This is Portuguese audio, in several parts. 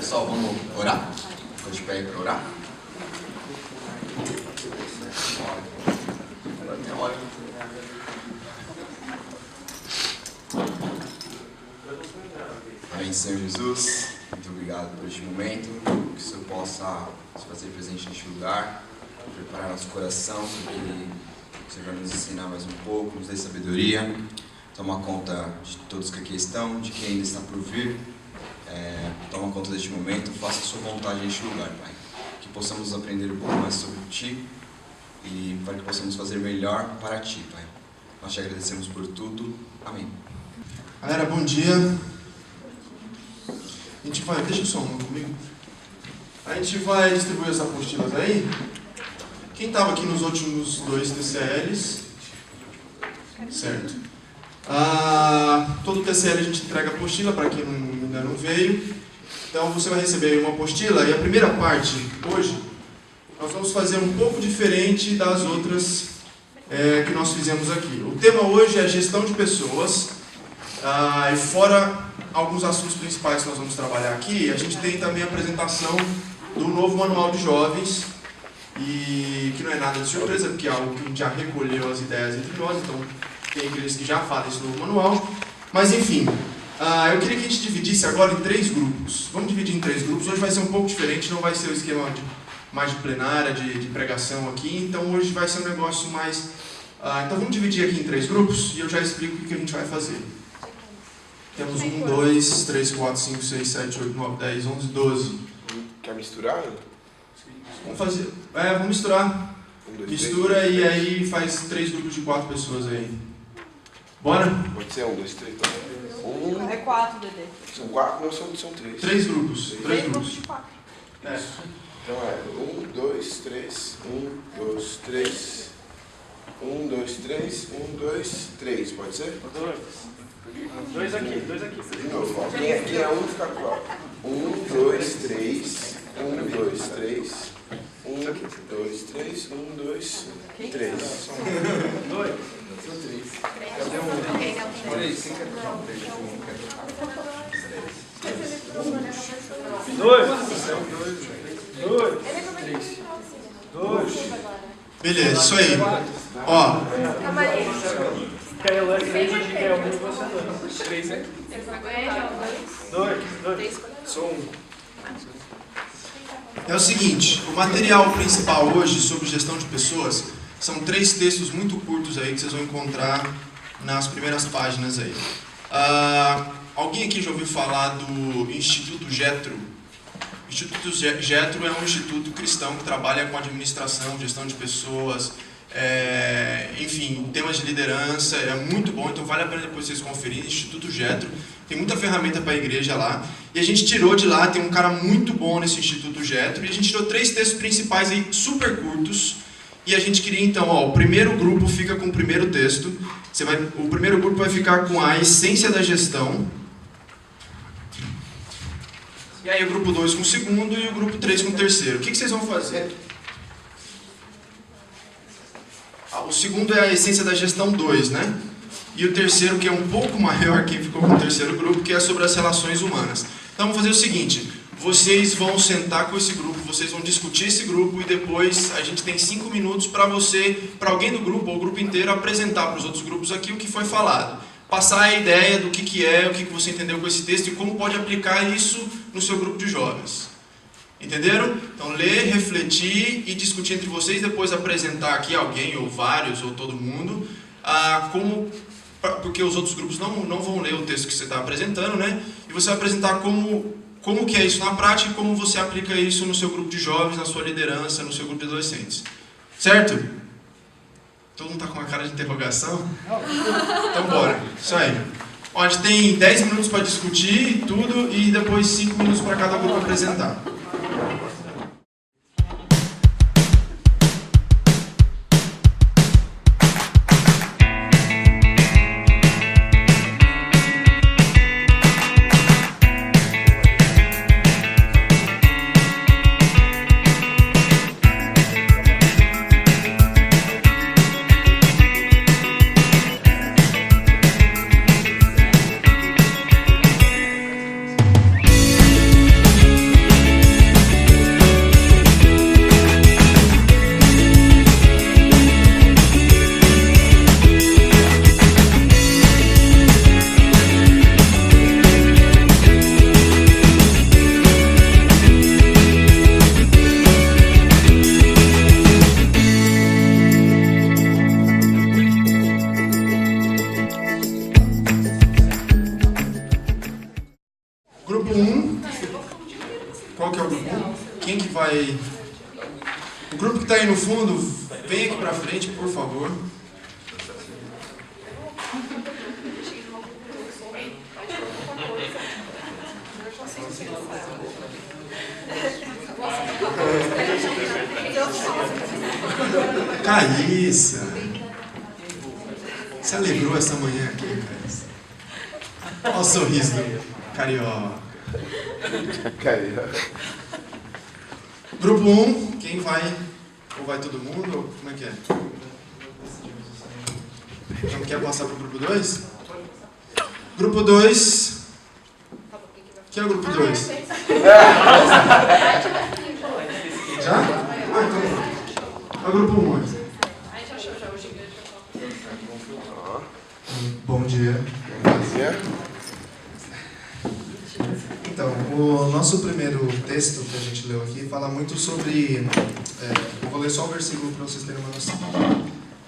Pessoal, vamos orar? Ficou de pé aí para orar? Amém, Senhor Jesus. Muito obrigado por este momento. Que o Senhor possa se fazer presente neste lugar, preparar nosso coração, para que o Senhor vai nos ensinar mais um pouco, nos dê sabedoria. Toma conta de todos que aqui estão, de quem ainda está por vir. Toma conta deste momento, faça a sua vontade neste lugar, Pai. Que possamos aprender um pouco mais sobre Ti e para que possamos fazer melhor para Ti, Pai. Nós te agradecemos por tudo. Amém. Galera, bom dia. A gente vai, deixa só uma comigo. A gente vai distribuir as apostilas aí. Quem estava aqui nos últimos 2 TCLs? Certo. Todo TCL a gente entrega apostila para quem ainda não veio. Então você vai receber uma apostila e a primeira parte, hoje, nós vamos fazer um pouco diferente das outras que nós fizemos aqui. O tema hoje é gestão de pessoas. E fora alguns assuntos principais que nós vamos trabalhar aqui, a gente tem também a apresentação do novo manual de jovens, e que não é nada de surpresa, porque é algo que a gente já recolheu as ideias entre nós, então tem igrejas que já fazem esse novo manual. Mas enfim, eu queria que a gente dividisse agora em 3 grupos. Vamos dividir em 3 grupos. Hoje vai ser um pouco diferente, não vai ser o esquema mais de plenária, de pregação aqui, então hoje vai ser um negócio mais... então vamos dividir aqui em 3 grupos e eu já explico o que a gente vai fazer. Temos 1, 2, 3, 4, 5, 6, 7, 8, 9, 10, 11, 12. Quer misturar? Vamos fazer... vamos misturar. 1, 2, Mistura 3, e aí faz 3 grupos de 4 pessoas aí. Bora? Pode ser 1, 2, 3, tá? É 4, Dedê. São 4, não são 3. 3 grupos. 3 grupos. de 4. Então é 1, 2, 3, 1, 2, 3. 1, 2, 3, 1, 2, 3. Pode ser? 2 aqui. De novo, ó. Quem é 1 fica com ó. 1, 2, 3. 1, 2, 3. 1, 2, 3. 1, 2, 3. São 2. São 3. Cadê um? 3. Quem quer puxar um 3? 2. Beleza, isso aí. Ó, Quer eu 3 hoje, quer eu 1 e você 2. 3, né? 2. Sou 1. é o seguinte, o material principal hoje sobre gestão de pessoas são 3 textos muito curtos aí que vocês vão encontrar nas primeiras páginas aí. Alguém aqui já ouviu falar do Instituto Jetro? O Instituto Jetro é um instituto cristão que trabalha com administração, gestão de pessoas, enfim, temas de liderança. É muito bom, então vale a pena depois vocês conferirem. Instituto Jetro, tem muita ferramenta para a igreja lá. E a gente tirou de lá, tem um cara muito bom nesse Instituto Jetro, e a gente tirou 3 textos principais aí, super curtos. E a gente queria então, o primeiro grupo fica com o primeiro texto. O primeiro grupo vai ficar com a essência da gestão. E aí o grupo 2 com o segundo e o grupo 3 com o terceiro. O que vocês vão fazer? O segundo é a essência da gestão 2, né? E o terceiro, que é um pouco maior, quem ficou com o terceiro grupo, que é sobre as relações humanas. Então vamos fazer o seguinte, vocês vão sentar com esse grupo, vocês vão discutir esse grupo e depois a gente tem 5 minutos para alguém do grupo ou o grupo inteiro apresentar para os outros grupos aqui o que foi falado. Passar a ideia do que é, o que você entendeu com esse texto e como pode aplicar isso no seu grupo de jovens. Entenderam? Então, ler, refletir e discutir entre vocês, depois apresentar aqui alguém, ou vários, ou todo mundo, porque os outros grupos não vão ler o texto que você está apresentando, né? E você vai apresentar como que é isso na prática e como você aplica isso no seu grupo de jovens, na sua liderança, no seu grupo de adolescentes. Certo? Todo mundo está com uma cara de interrogação? Então bora, isso aí. A gente tem 10 minutos para discutir tudo e depois 5 minutos para cada grupo apresentar. O grupo que está aí no fundo, vem aqui para frente, por favor. Caíssa, você alegrou essa manhã aqui, Caíssa? Olha o sorriso do carioca. Grupo 1, quem vai? Ou vai todo mundo? Ou como é que é? Não quer passar para o grupo 2? Grupo 2. Quem é o grupo 2? Já? Ah, então pronto. É o grupo 1 aqui. Bom dia. Então, o nosso primeiro texto que a gente leu aqui fala muito sobre... eu vou ler só o versículo para vocês terem uma noção.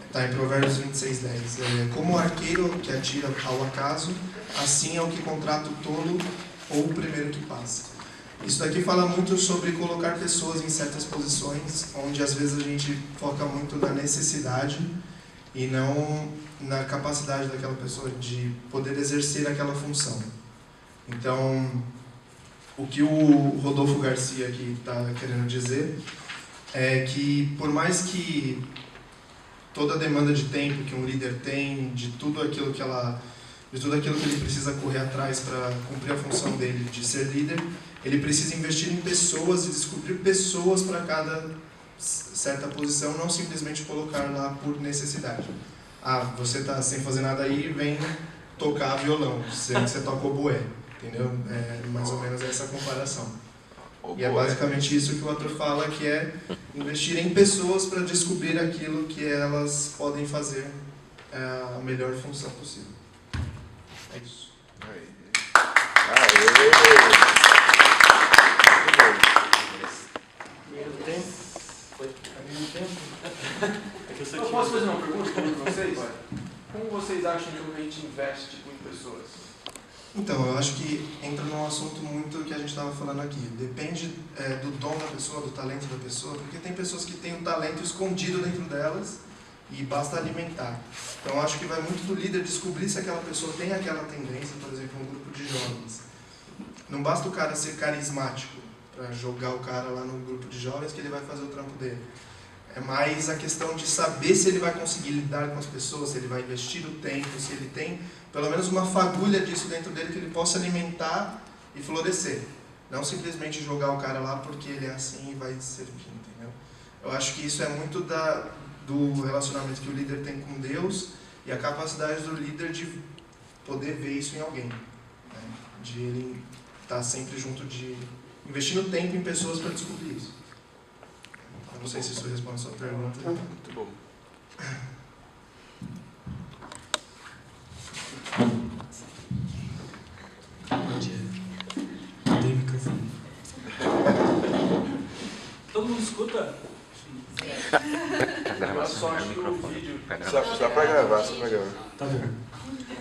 Está em Provérbios 26:10. Como o arqueiro que atira ao acaso, assim é o que contrata o tolo ou o primeiro que passa. Isso daqui fala muito sobre colocar pessoas em certas posições, onde às vezes a gente foca muito na necessidade e não na capacidade daquela pessoa de poder exercer aquela função. Então, o que o Rodolfo Garcia aqui está querendo dizer é que, por mais que toda a demanda de tempo que um líder tem, de tudo aquilo que ele precisa correr atrás para cumprir a função dele de ser líder, ele precisa investir em pessoas e descobrir pessoas para cada certa posição, não simplesmente colocar lá por necessidade. Ah, você está sem fazer nada aí, vem tocar violão, sendo que você toca oboé, entendeu? É mais ou menos essa comparação. E é basicamente isso que o autor fala, que é investir em pessoas para descobrir aquilo que elas podem fazer a melhor função possível. É isso. Eu posso fazer uma pergunta para vocês? Como vocês acham que a gente investe em pessoas? Então, eu acho que entra num assunto muito que a gente estava falando aqui. Depende do dom da pessoa, do talento da pessoa, porque tem pessoas que têm um talento escondido dentro delas e basta alimentar. Então, eu acho que vai muito do líder descobrir se aquela pessoa tem aquela tendência, por exemplo, um grupo de jovens. Não basta o cara ser carismático para jogar o cara lá no grupo de jovens que ele vai fazer o trampo dele. É mais a questão de saber se ele vai conseguir lidar com as pessoas, se ele vai investir o tempo, se ele tem pelo menos uma fagulha disso dentro dele que ele possa alimentar e florescer. Não simplesmente jogar o cara lá porque ele é assim e vai servir, entendeu? Eu acho que isso é muito do relacionamento que o líder tem com Deus e a capacidade do líder de poder ver isso em alguém. Né? De ele estar sempre junto, de investindo tempo em pessoas para descobrir isso. Eu não sei se isso responde a sua pergunta. Muito bom. Bom dia. Tem microfone. Todo mundo escuta? Eu só acho que o vídeo... Só para gravar, Tá bom.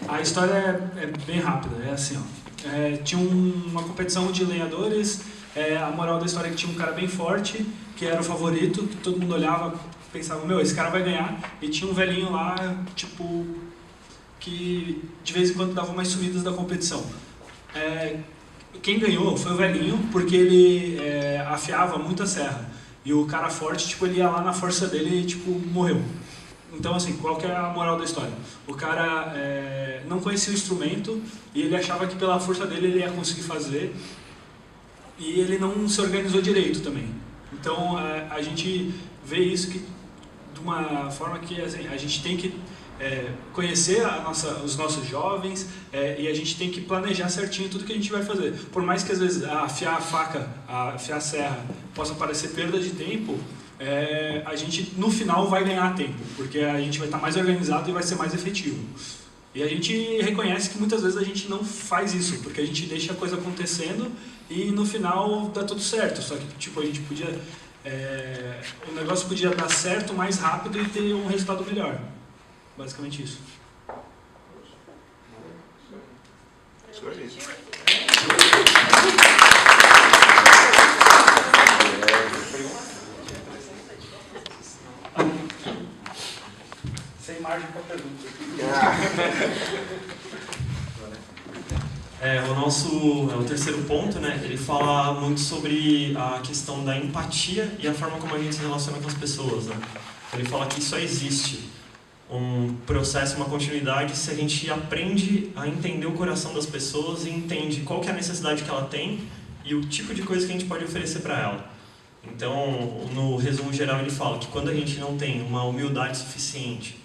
A história é bem rápida, é assim, ó. Tinha uma competição de lenhadores, a moral da história é que tinha um cara bem forte, que era o favorito, que todo mundo olhava, pensava, meu, esse cara vai ganhar, e tinha um velhinho lá, tipo, que de vez em quando dava umas sumidas da competição. Quem ganhou foi o velhinho, porque ele afiava muito a serra, e o cara forte, tipo, ele ia lá na força dele e, tipo, morreu. Então, assim, qual que é a moral da história? O cara não conhecia o instrumento e ele achava que pela força dele ele ia conseguir fazer e ele não se organizou direito também. Então, a gente vê isso de uma forma que assim, a gente tem que conhecer os nossos jovens e a gente tem que planejar certinho tudo que a gente vai fazer. Por mais que às vezes afiar a faca, afiar a serra possa parecer perda de tempo, a gente no final vai ganhar tempo, porque a gente vai estar mais organizado e vai ser mais efetivo. E a gente reconhece que muitas vezes a gente não faz isso, porque a gente deixa a coisa acontecendo e no final dá tudo certo, só que tipo, a gente podia... o negócio podia dar certo mais rápido e ter um resultado melhor. Basicamente isso. Isso aí. margem para pergunta. O nosso o terceiro ponto, né, ele fala muito sobre a questão da empatia e a forma como a gente se relaciona com as pessoas, né? Ele fala que só existe um processo, uma continuidade, se a gente aprende a entender o coração das pessoas e entende qual que é a necessidade que ela tem e o tipo de coisa que a gente pode oferecer para ela. Então, no resumo geral, ele fala que quando a gente não tem uma humildade suficiente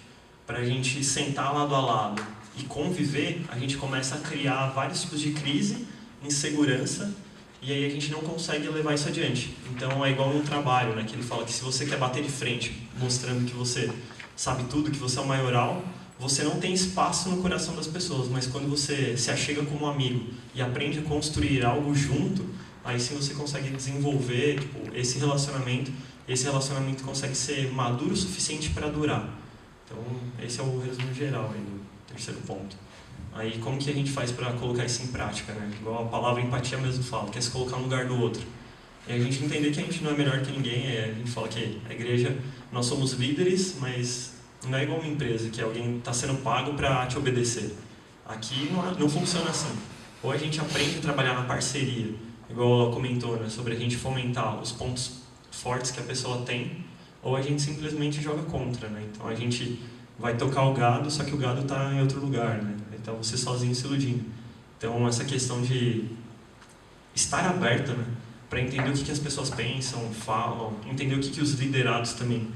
para a gente sentar lado a lado e conviver, a gente começa a criar vários tipos de crise, insegurança, e aí a gente não consegue levar isso adiante. Então é igual num trabalho, né, que ele fala que se você quer bater de frente, mostrando que você sabe tudo, que você é o maioral, você não tem espaço no coração das pessoas, mas quando você se achega como um amigo e aprende a construir algo junto, aí sim você consegue desenvolver esse relacionamento consegue ser maduro o suficiente para durar. Então esse é o resumo geral aí do terceiro ponto. Aí como que a gente faz para colocar isso em prática, né? Igual a palavra empatia mesmo fala, que é se colocar no lugar do outro. E a gente entender que a gente não é melhor que ninguém, a gente fala que a igreja, nós somos líderes, mas não é igual uma empresa, que alguém está sendo pago para te obedecer. Aqui não funciona assim. Ou a gente aprende a trabalhar na parceria, igual ela comentou, né, sobre a gente fomentar os pontos fortes que a pessoa tem, ou a gente simplesmente joga contra, né? Então a gente vai tocar o gado, só que o gado está em outro lugar, né? Então você sozinho se iludindo. Então essa questão de estar aberta, né, para entender o que as pessoas pensam, falam, entender o que os liderados também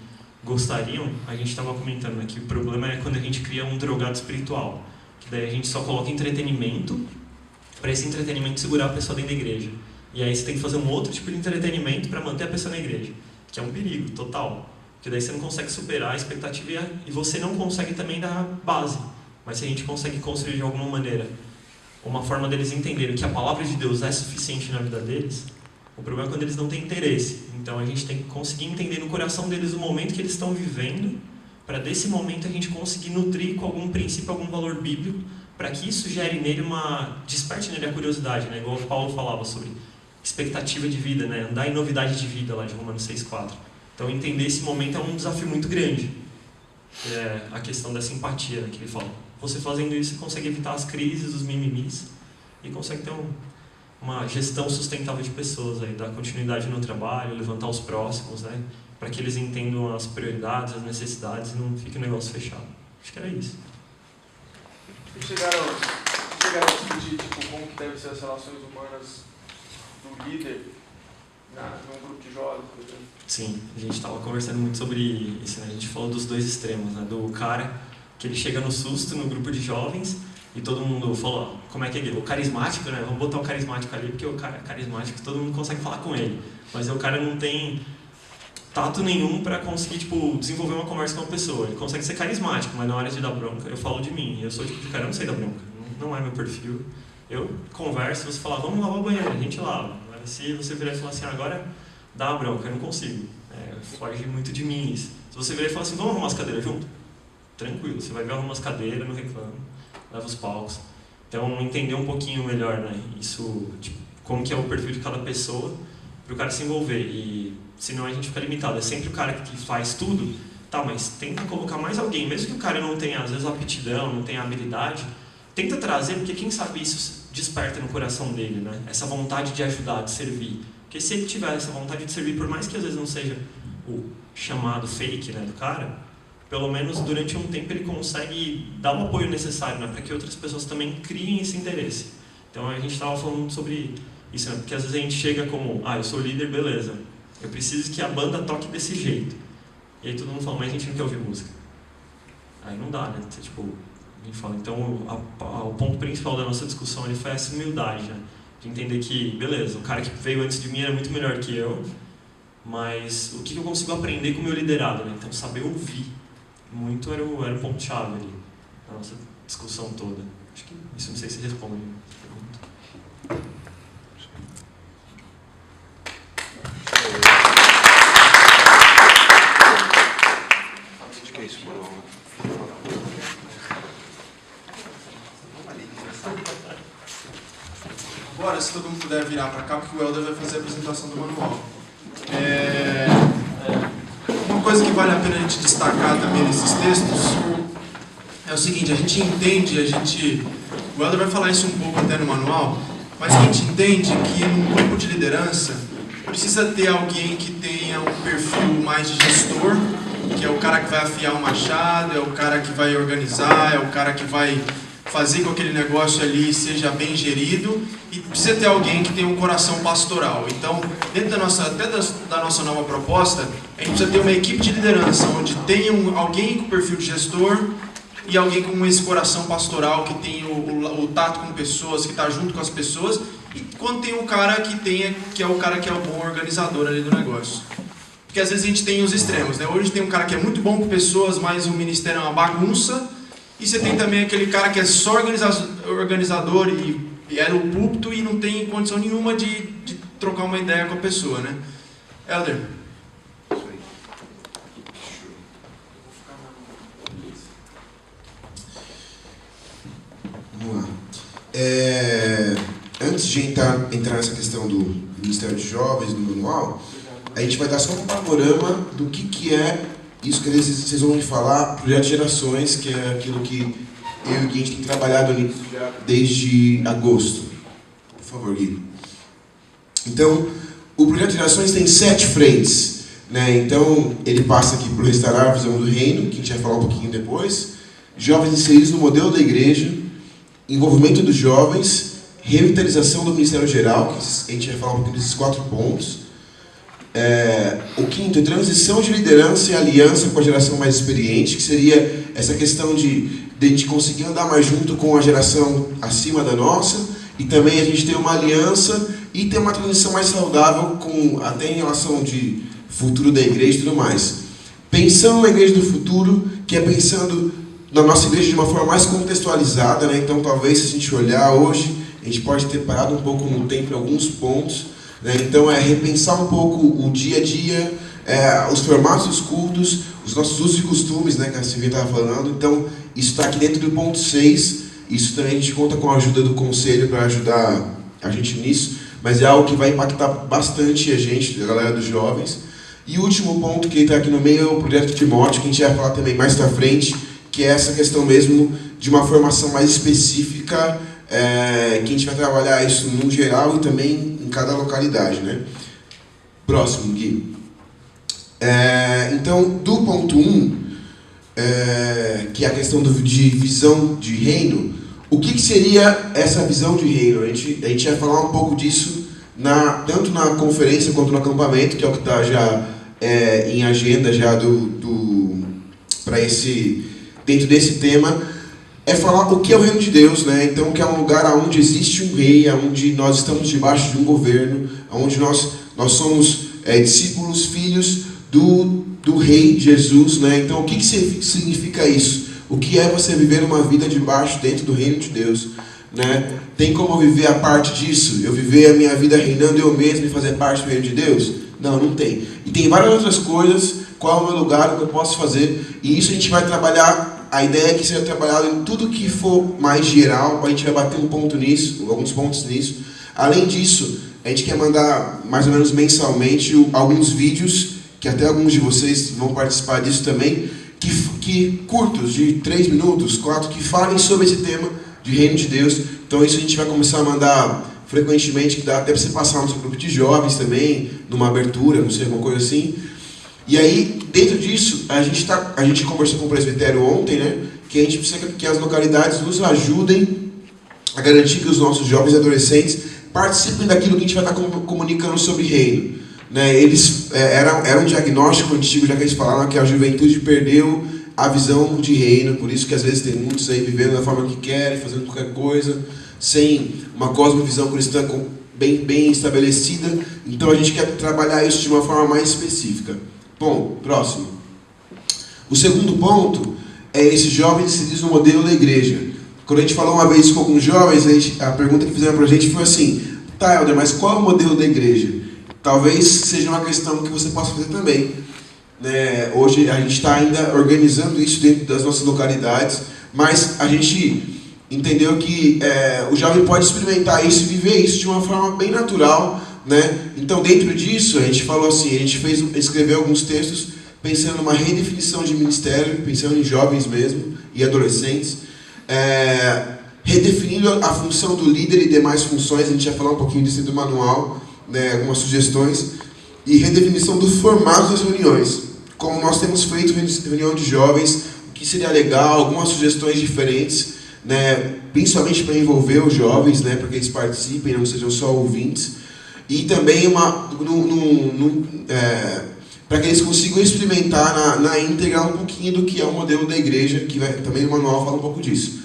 gostariam, a gente estava comentando aqui, o problema é quando a gente cria um drogado espiritual, que daí a gente só coloca entretenimento para esse entretenimento segurar a pessoa dentro da igreja. E aí você tem que fazer um outro tipo de entretenimento para manter a pessoa na igreja, que é um perigo total, porque daí você não consegue superar a expectativa e você não consegue também dar base. Mas se a gente consegue construir de alguma maneira uma forma deles entenderem que a palavra de Deus é suficiente na vida deles, o problema é quando eles não têm interesse. Então a gente tem que conseguir entender no coração deles o momento que eles estão vivendo, para desse momento a gente conseguir nutrir com algum princípio, algum valor bíblico, para que isso gere nele desperte nele a curiosidade, né? Igual o Paulo falava sobre expectativa de vida, né? Andar em novidade de vida lá de Romanos 6,4. Então entender esse momento é um desafio muito grande. É a questão da simpatia, né, que ele fala. Você fazendo isso, você consegue evitar as crises, os mimimis, e consegue ter uma gestão sustentável de pessoas, aí, dar continuidade no trabalho, levantar os próximos, né, para que eles entendam as prioridades, as necessidades e não fique um negócio fechado. Acho que era isso. Chegaram a discutir como que devem ser as relações humanas do líder num grupo de jovens, por exemplo? Sim, a gente estava conversando muito sobre isso, né? A gente falou dos dois extremos, né? Do cara que ele chega no susto no grupo de jovens e todo mundo falou, como é que é ele? O carismático, né? Vamos botar o carismático ali, porque o cara carismático todo mundo consegue falar com ele, mas o cara não tem tato nenhum para conseguir desenvolver uma conversa com uma pessoa. Ele consegue ser carismático, mas na hora de dar bronca, eu falo de mim. Eu sou o tipo de cara, eu não sei dar bronca, não é meu perfil. Eu converso, você fala, vamos lavar o banheiro, a gente lava. Mas se você virar e falar assim, agora dá uma bronca, eu não consigo. Foge muito de mim isso. Se você virar e falar assim, vamos arrumar as cadeiras junto? Tranquilo, você vai ver arrumar as cadeiras, não reclama, leva os palcos. Então, entender um pouquinho melhor, né, isso, como que é o perfil de cada pessoa, para o cara se envolver. E senão a gente fica limitado. É sempre o cara que faz tudo, tá, mas tenta colocar mais alguém, mesmo que o cara não tenha, às vezes, aptidão, não tenha habilidade, tenta trazer, porque quem sabe isso desperta no coração dele, né, essa vontade de ajudar, de servir. Porque se ele tiver essa vontade de servir, por mais que às vezes não seja o chamado fake, né, do cara, pelo menos durante um tempo ele consegue dar o apoio necessário, né, para que outras pessoas também criem esse interesse. Então a gente estava falando sobre isso, né, porque às vezes a gente chega como, eu sou líder, beleza, eu preciso que a banda toque desse jeito. E aí todo mundo fala, mas a gente não quer ouvir música. Aí não dá, né, você, a gente fala. Então o ponto principal da nossa discussão ali foi essa humildade, né, de entender que, beleza, o cara que veio antes de mim era muito melhor que eu, mas o que eu consigo aprender com o meu liderado, né? Então saber ouvir muito era o ponto-chave ali da nossa discussão toda. Acho que isso, não sei se responde a pergunta. Acho que é isso, Bruno. Agora, se todo mundo puder virar para cá, porque o Helder vai fazer a apresentação do manual. Uma coisa que vale a pena a gente destacar também nesses textos é o seguinte, a gente entende, o Helder vai falar isso um pouco até no manual, mas a gente entende que num grupo de liderança precisa ter alguém que tenha um perfil mais de gestor, que é o cara que vai afiar o machado, é o cara que vai organizar, é o cara que vai fazer com que aquele negócio ali seja bem gerido, e precisa ter alguém que tenha um coração pastoral. Então, dentro da nossa nova proposta, a gente precisa ter uma equipe de liderança, onde tenha alguém com perfil de gestor e alguém com esse coração pastoral, que tem o tato com pessoas, que está junto com as pessoas, e quando tem um cara que é o cara que é o bom organizador ali do negócio. Porque às vezes a gente tem os extremos, né? Hoje tem um cara que é muito bom com pessoas, mas o ministério é uma bagunça, e você tem também aquele cara que é só organizador e era o púlpito e não tem condição nenhuma de trocar uma ideia com a pessoa, né? Helder. Vamos lá. Antes de entrar nessa questão do Ministério de Jovens, do manual, a gente vai dar só um panorama do que é isso que vocês vão me falar, projeto de gerações, que é aquilo que eu e o Gui a gente tem trabalhado nisso já desde agosto. Por favor, Gui. Então, o projeto de gerações tem 7 frentes, né? Então, ele passa aqui por restaurar a visão do reino, que a gente vai falar um pouquinho depois, jovens inseridos no modelo da igreja, envolvimento dos jovens, revitalização do ministério geral, que a gente vai falar um pouquinho desses 4 pontos. O quinto é transição de liderança e aliança com a geração mais experiente, que seria essa questão de conseguir andar mais junto com a geração acima da nossa, e também a gente ter uma aliança e ter uma transição mais saudável até em relação de futuro da igreja e tudo mais. Pensando na igreja do futuro, que é pensando na nossa igreja de uma forma mais contextualizada, né? Então talvez se a gente olhar hoje, a gente pode ter parado um pouco no tempo em alguns pontos, né? Então repensar um pouco o dia a dia, os formatos dos cultos, os nossos usos e costumes, né, que a Silvia estava falando. Então isso está aqui dentro do ponto 6, isso também a gente conta com a ajuda do conselho para ajudar a gente nisso, mas é algo que vai impactar bastante a gente, a galera dos jovens. E o último ponto que está aqui no meio é o projeto de Timóteo, que a gente vai falar também mais para frente, que é essa questão mesmo de uma formação mais específica, que a gente vai trabalhar isso no geral e também em cada localidade, né? Próximo, Gui. Então, do ponto 1, que é a questão de visão de reino, o que seria essa visão de reino? A gente vai falar um pouco disso tanto na conferência quanto no acampamento, que é o que está já em agenda já dentro desse tema, é falar o que é o reino de Deus, né? Então, que é um lugar onde existe um rei, onde nós estamos debaixo de um governo, onde nós somos discípulos, filhos do rei Jesus, né? Então, o que significa isso? O que é você viver uma vida dentro do reino de Deus, né? Tem como viver a parte disso? Eu viver a minha vida reinando eu mesmo e fazer parte do reino de Deus? Não, não tem. E tem várias outras coisas. Qual é o meu lugar, o que eu posso fazer? E isso a gente vai trabalhar. A ideia é que seja trabalhado em tudo que for mais geral. A gente vai bater alguns pontos nisso. Além disso, a gente quer mandar mais ou menos mensalmente alguns vídeos, que até alguns de vocês vão participar disso também, que curtos, de 3 minutos, 4, que falem sobre esse tema de reino de Deus. Então isso a gente vai começar a mandar frequentemente, que dá até para você passar no seu grupo de jovens também, numa abertura, não sei, alguma coisa assim. E aí, dentro disso, a gente conversou com o presbitério ontem, né, que a gente precisa que as localidades nos ajudem a garantir que os nossos jovens e adolescentes participem daquilo que a gente vai estar comunicando sobre reino. Né? Eles era um diagnóstico antigo, já que eles falaram que a juventude perdeu a visão de reino, por isso que às vezes tem muitos aí vivendo da forma que querem, fazendo qualquer coisa, sem uma cosmovisão cristã bem estabelecida. Então a gente quer trabalhar isso de uma forma mais específica. Bom, próximo. O segundo ponto é esses jovens inseridos no modelo da igreja. Quando a gente falou uma vez com alguns jovens, a pergunta que fizeram para a gente foi assim: tá, Helder, mas qual é o modelo da igreja? Talvez seja uma questão que você possa fazer também. Né? Hoje a gente está ainda organizando isso dentro das nossas localidades, mas a gente entendeu que o jovem pode experimentar isso e viver isso de uma forma bem natural. Né? Então, dentro disso, a gente falou assim, a gente escreveu alguns textos pensando numa redefinição de ministério, pensando em jovens mesmo e adolescentes, redefinindo a função do líder e demais funções, a gente vai falar um pouquinho disso do manual, né, algumas sugestões, e redefinição do formato das reuniões. Como nós temos feito reunião de jovens, o que seria legal, algumas sugestões diferentes, né, principalmente para envolver os jovens, né, para que eles participem, não sejam só ouvintes, e também para que eles consigam experimentar na íntegra um pouquinho do que é o modelo da igreja, que também o manual fala um pouco disso.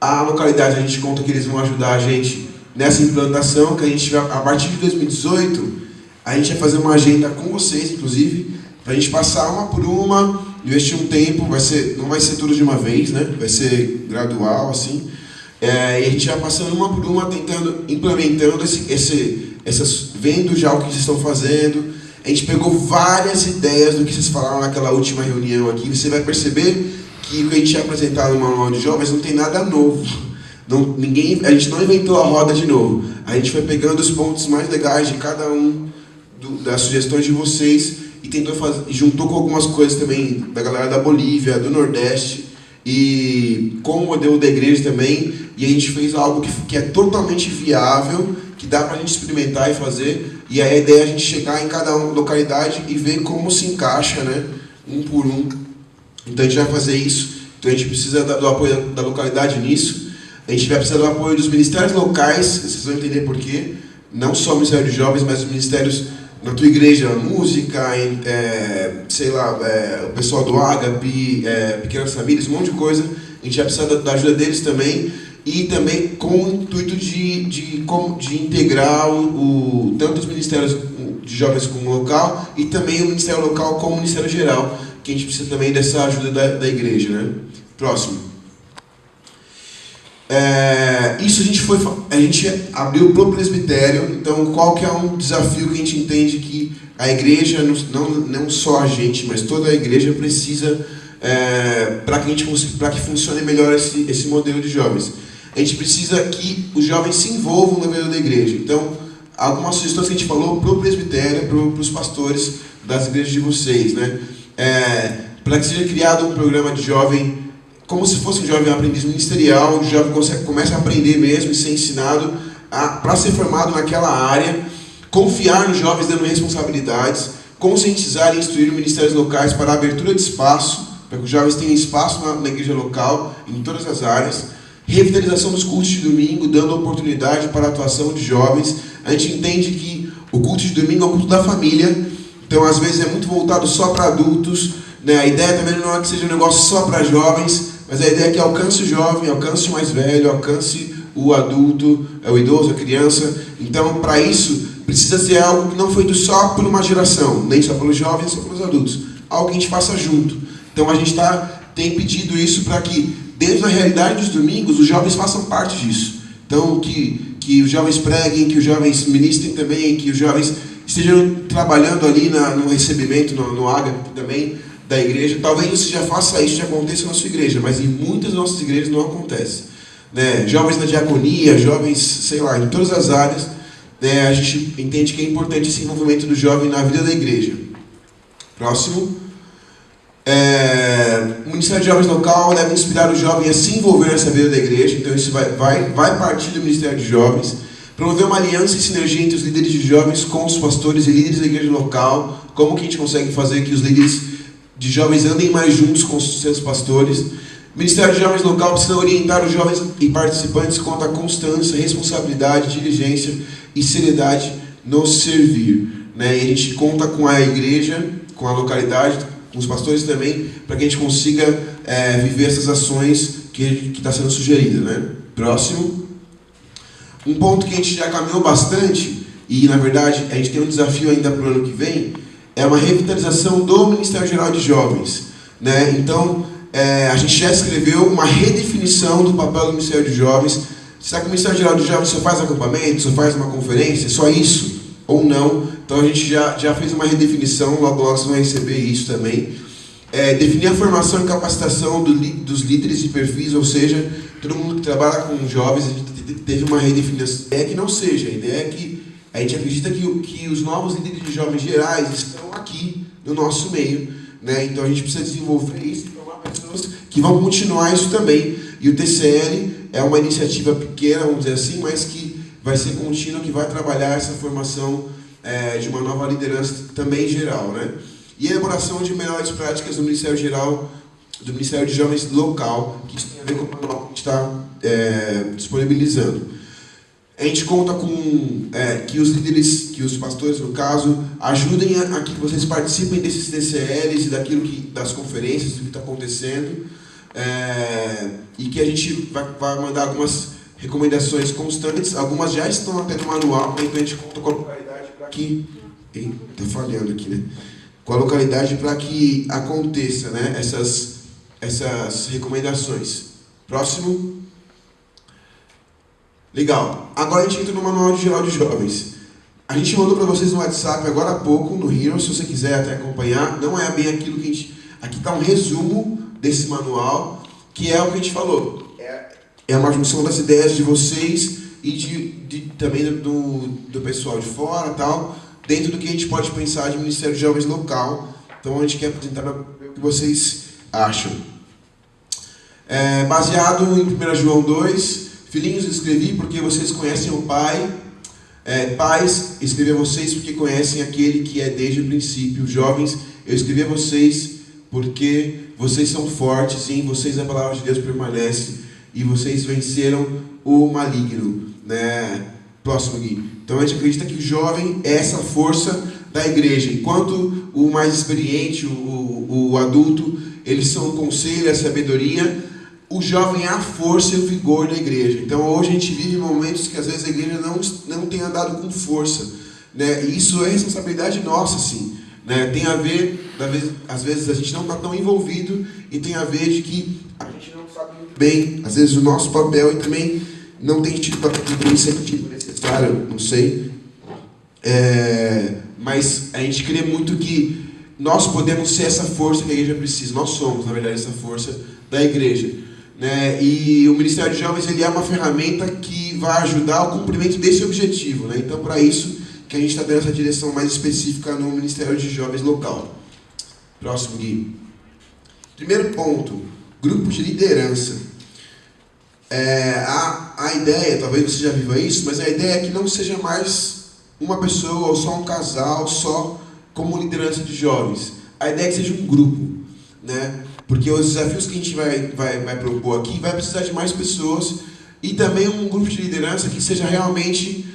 A localidade, a gente conta que eles vão ajudar a gente nessa implantação, que a gente vai, a partir de 2018, a gente vai fazer uma agenda com vocês, inclusive, para a gente passar uma por uma, investir um tempo, não vai ser tudo de uma vez, né? Vai ser gradual, assim, e a gente vai passando uma por uma, implementando vendo já o que vocês estão fazendo. A gente pegou várias ideias do que vocês falaram naquela última reunião aqui. Você vai perceber que o que a gente tinha apresentado no manual de jovens não tem nada novo. A gente não inventou a roda de novo. A gente foi pegando os pontos mais legais de cada das sugestões de vocês e tentou e juntou com algumas coisas também da galera da Bolívia, do Nordeste e com o modelo da igreja também. E a gente fez algo que é totalmente viável, que dá para a gente experimentar e fazer. E aí a ideia é a gente chegar em cada localidade e ver como se encaixa, né, um por um. Então a gente vai fazer isso. Então a gente precisa do apoio da localidade nisso. A gente vai precisar do apoio dos ministérios locais, vocês vão entender por quê. Não só o Ministério de Jovens, mas os ministérios na tua igreja, música, o pessoal do Agape, Pequenas Famílias, um monte de coisa. A gente vai precisar da ajuda deles também. E também com o intuito de integrar tanto os ministérios de jovens com o local e também o ministério local com o ministério geral, que a gente precisa também dessa ajuda da igreja, né? Próximo. Isso a gente abriu para o presbitério. Então, qual que é um desafio que a gente entende que a igreja, não só a gente, mas toda a igreja precisa para que funcione melhor esse modelo de jovens? A gente precisa que os jovens se envolvam no meio da igreja. Então, algumas sugestões que a gente falou para o presbitério, para os pastores das igrejas de vocês, né? Para que seja criado um programa de jovem, como se fosse um jovem aprendiz ministerial, onde o jovem comece a aprender mesmo e ser ensinado para ser formado naquela área, confiar nos jovens dando responsabilidades, conscientizar e instruir ministérios locais para a abertura de espaço, para que os jovens tenham espaço na igreja local, em todas as áreas. Revitalização dos cultos de domingo, dando oportunidade para a atuação de jovens. A gente entende que o culto de domingo é o culto da família, então às vezes é muito voltado só para adultos, né? A ideia também não é que seja um negócio só para jovens, mas a ideia é que alcance o jovem, alcance o mais velho, alcance o adulto, o idoso, a criança. Então, para isso, precisa ser algo que não foi feito só por uma geração, nem só pelos jovens, nem só pelos adultos. Algo que a gente faça junto. Então a gente tem pedido isso para que, dentro da realidade dos domingos, os jovens façam parte disso. Então, que os jovens preguem, que os jovens ministrem também, que os jovens estejam trabalhando ali no recebimento, no Agape também, da igreja. Talvez você já faça isso, já aconteça na sua igreja, mas em muitas nossas igrejas não acontece. Né? Jovens na diaconia, jovens, sei lá, em todas as áreas, né? A gente entende que é importante esse envolvimento do jovem na vida da igreja. Próximo. O Ministério de Jovens local deve inspirar o jovem a se envolver nessa vida da igreja. Então isso vai partir do Ministério de Jovens. Promover uma aliança e sinergia entre os líderes de jovens com os pastores e líderes da igreja local. Como que a gente consegue fazer que os líderes de jovens andem mais juntos com os seus pastores? O Ministério de Jovens local precisa orientar os jovens e participantes quanto à constância, responsabilidade, diligência e seriedade no servir. Né? E a gente conta com a igreja, com a localidade, com os pastores também, para que a gente consiga viver essas ações que está sendo sugerida. Né? Próximo. Um ponto que a gente já caminhou bastante, e na verdade a gente tem um desafio ainda para o ano que vem, é uma revitalização do Ministério Geral de Jovens. Né? Então, a gente já escreveu uma redefinição do papel do Ministério de Jovens. Será que o Ministério Geral de Jovens só faz acampamento, só faz uma conferência, só isso? Ou não? Então a gente já fez uma redefinição, logo vocês vão receber isso também. Definir a formação e capacitação dos líderes e perfis, ou seja, todo mundo que trabalha com jovens, a gente teve uma redefinição. A ideia é que não seja, a ideia é que a gente acredita que os novos líderes de jovens gerais estão aqui no nosso meio, né? Então a gente precisa desenvolver isso e formar pessoas que vão continuar isso também. E o TCL é uma iniciativa pequena, vamos dizer assim, mas que vai ser contínua, que vai trabalhar essa formação de uma nova liderança também geral, né? E a elaboração de melhores práticas do Ministério de Jovens local, que isso tem a ver com o manual que a gente está disponibilizando. A gente conta com que os líderes, que os pastores, no caso, ajudem a que vocês participem desses TCLs e das conferências, do que está acontecendo, e que a gente vai mandar algumas recomendações constantes. Algumas já estão até no manual, então a gente conta com a localidade para que... Está falhando aqui, né? Com a localidade para que aconteça, né, essas recomendações. Próximo. Legal. Agora a gente entra no Manual Geral de Jovens. A gente mandou para vocês no WhatsApp agora há pouco, no Hero, se você quiser até acompanhar. Não é bem aquilo que a gente... Aqui está um resumo desse manual, que é o que a gente falou. É uma junção das ideias de vocês e também do pessoal de fora, tal, dentro do que a gente pode pensar de Ministério de Jovens local. Então a gente quer apresentar o que vocês acham. Baseado em 1 João 2, filhinhos, escrevi porque vocês conhecem o Pai. Pais, escrevi a vocês porque conhecem aquele que é desde o princípio. Jovens, eu escrevi a vocês porque vocês são fortes, e em vocês a palavra de Deus permanece, e vocês venceram o maligno, né? Próximo, Gui. Então a gente acredita que o jovem é essa força da igreja, enquanto o mais experiente, o adulto, eles são o conselho, a sabedoria. O jovem é a força e o vigor da igreja. Então hoje a gente vive momentos que às vezes a igreja não tem andado com força, né? E isso é responsabilidade nossa, sim, né? Tem a ver, às vezes a gente não está tão envolvido, e tem a ver de que a gente não sabe muito bem, às vezes, o nosso papel, e também não tem tido o incentivo necessário, não sei. Mas a gente crê muito que nós podemos ser essa força que a igreja precisa. Nós somos, na verdade, essa força da igreja, né? E o Ministério de Jovens, ele é uma ferramenta que vai ajudar ao cumprimento desse objetivo, né? Então, para isso que a gente está dando essa direção mais específica no Ministério de Jovens local. Próximo, Gui. Primeiro ponto, grupo de liderança. A ideia, talvez você já viva isso, mas a ideia é que não seja mais uma pessoa ou só um casal, só como liderança de jovens. A ideia é que seja um grupo, né? Porque os desafios que a gente vai propor aqui vai precisar de mais pessoas, e também um grupo de liderança que seja realmente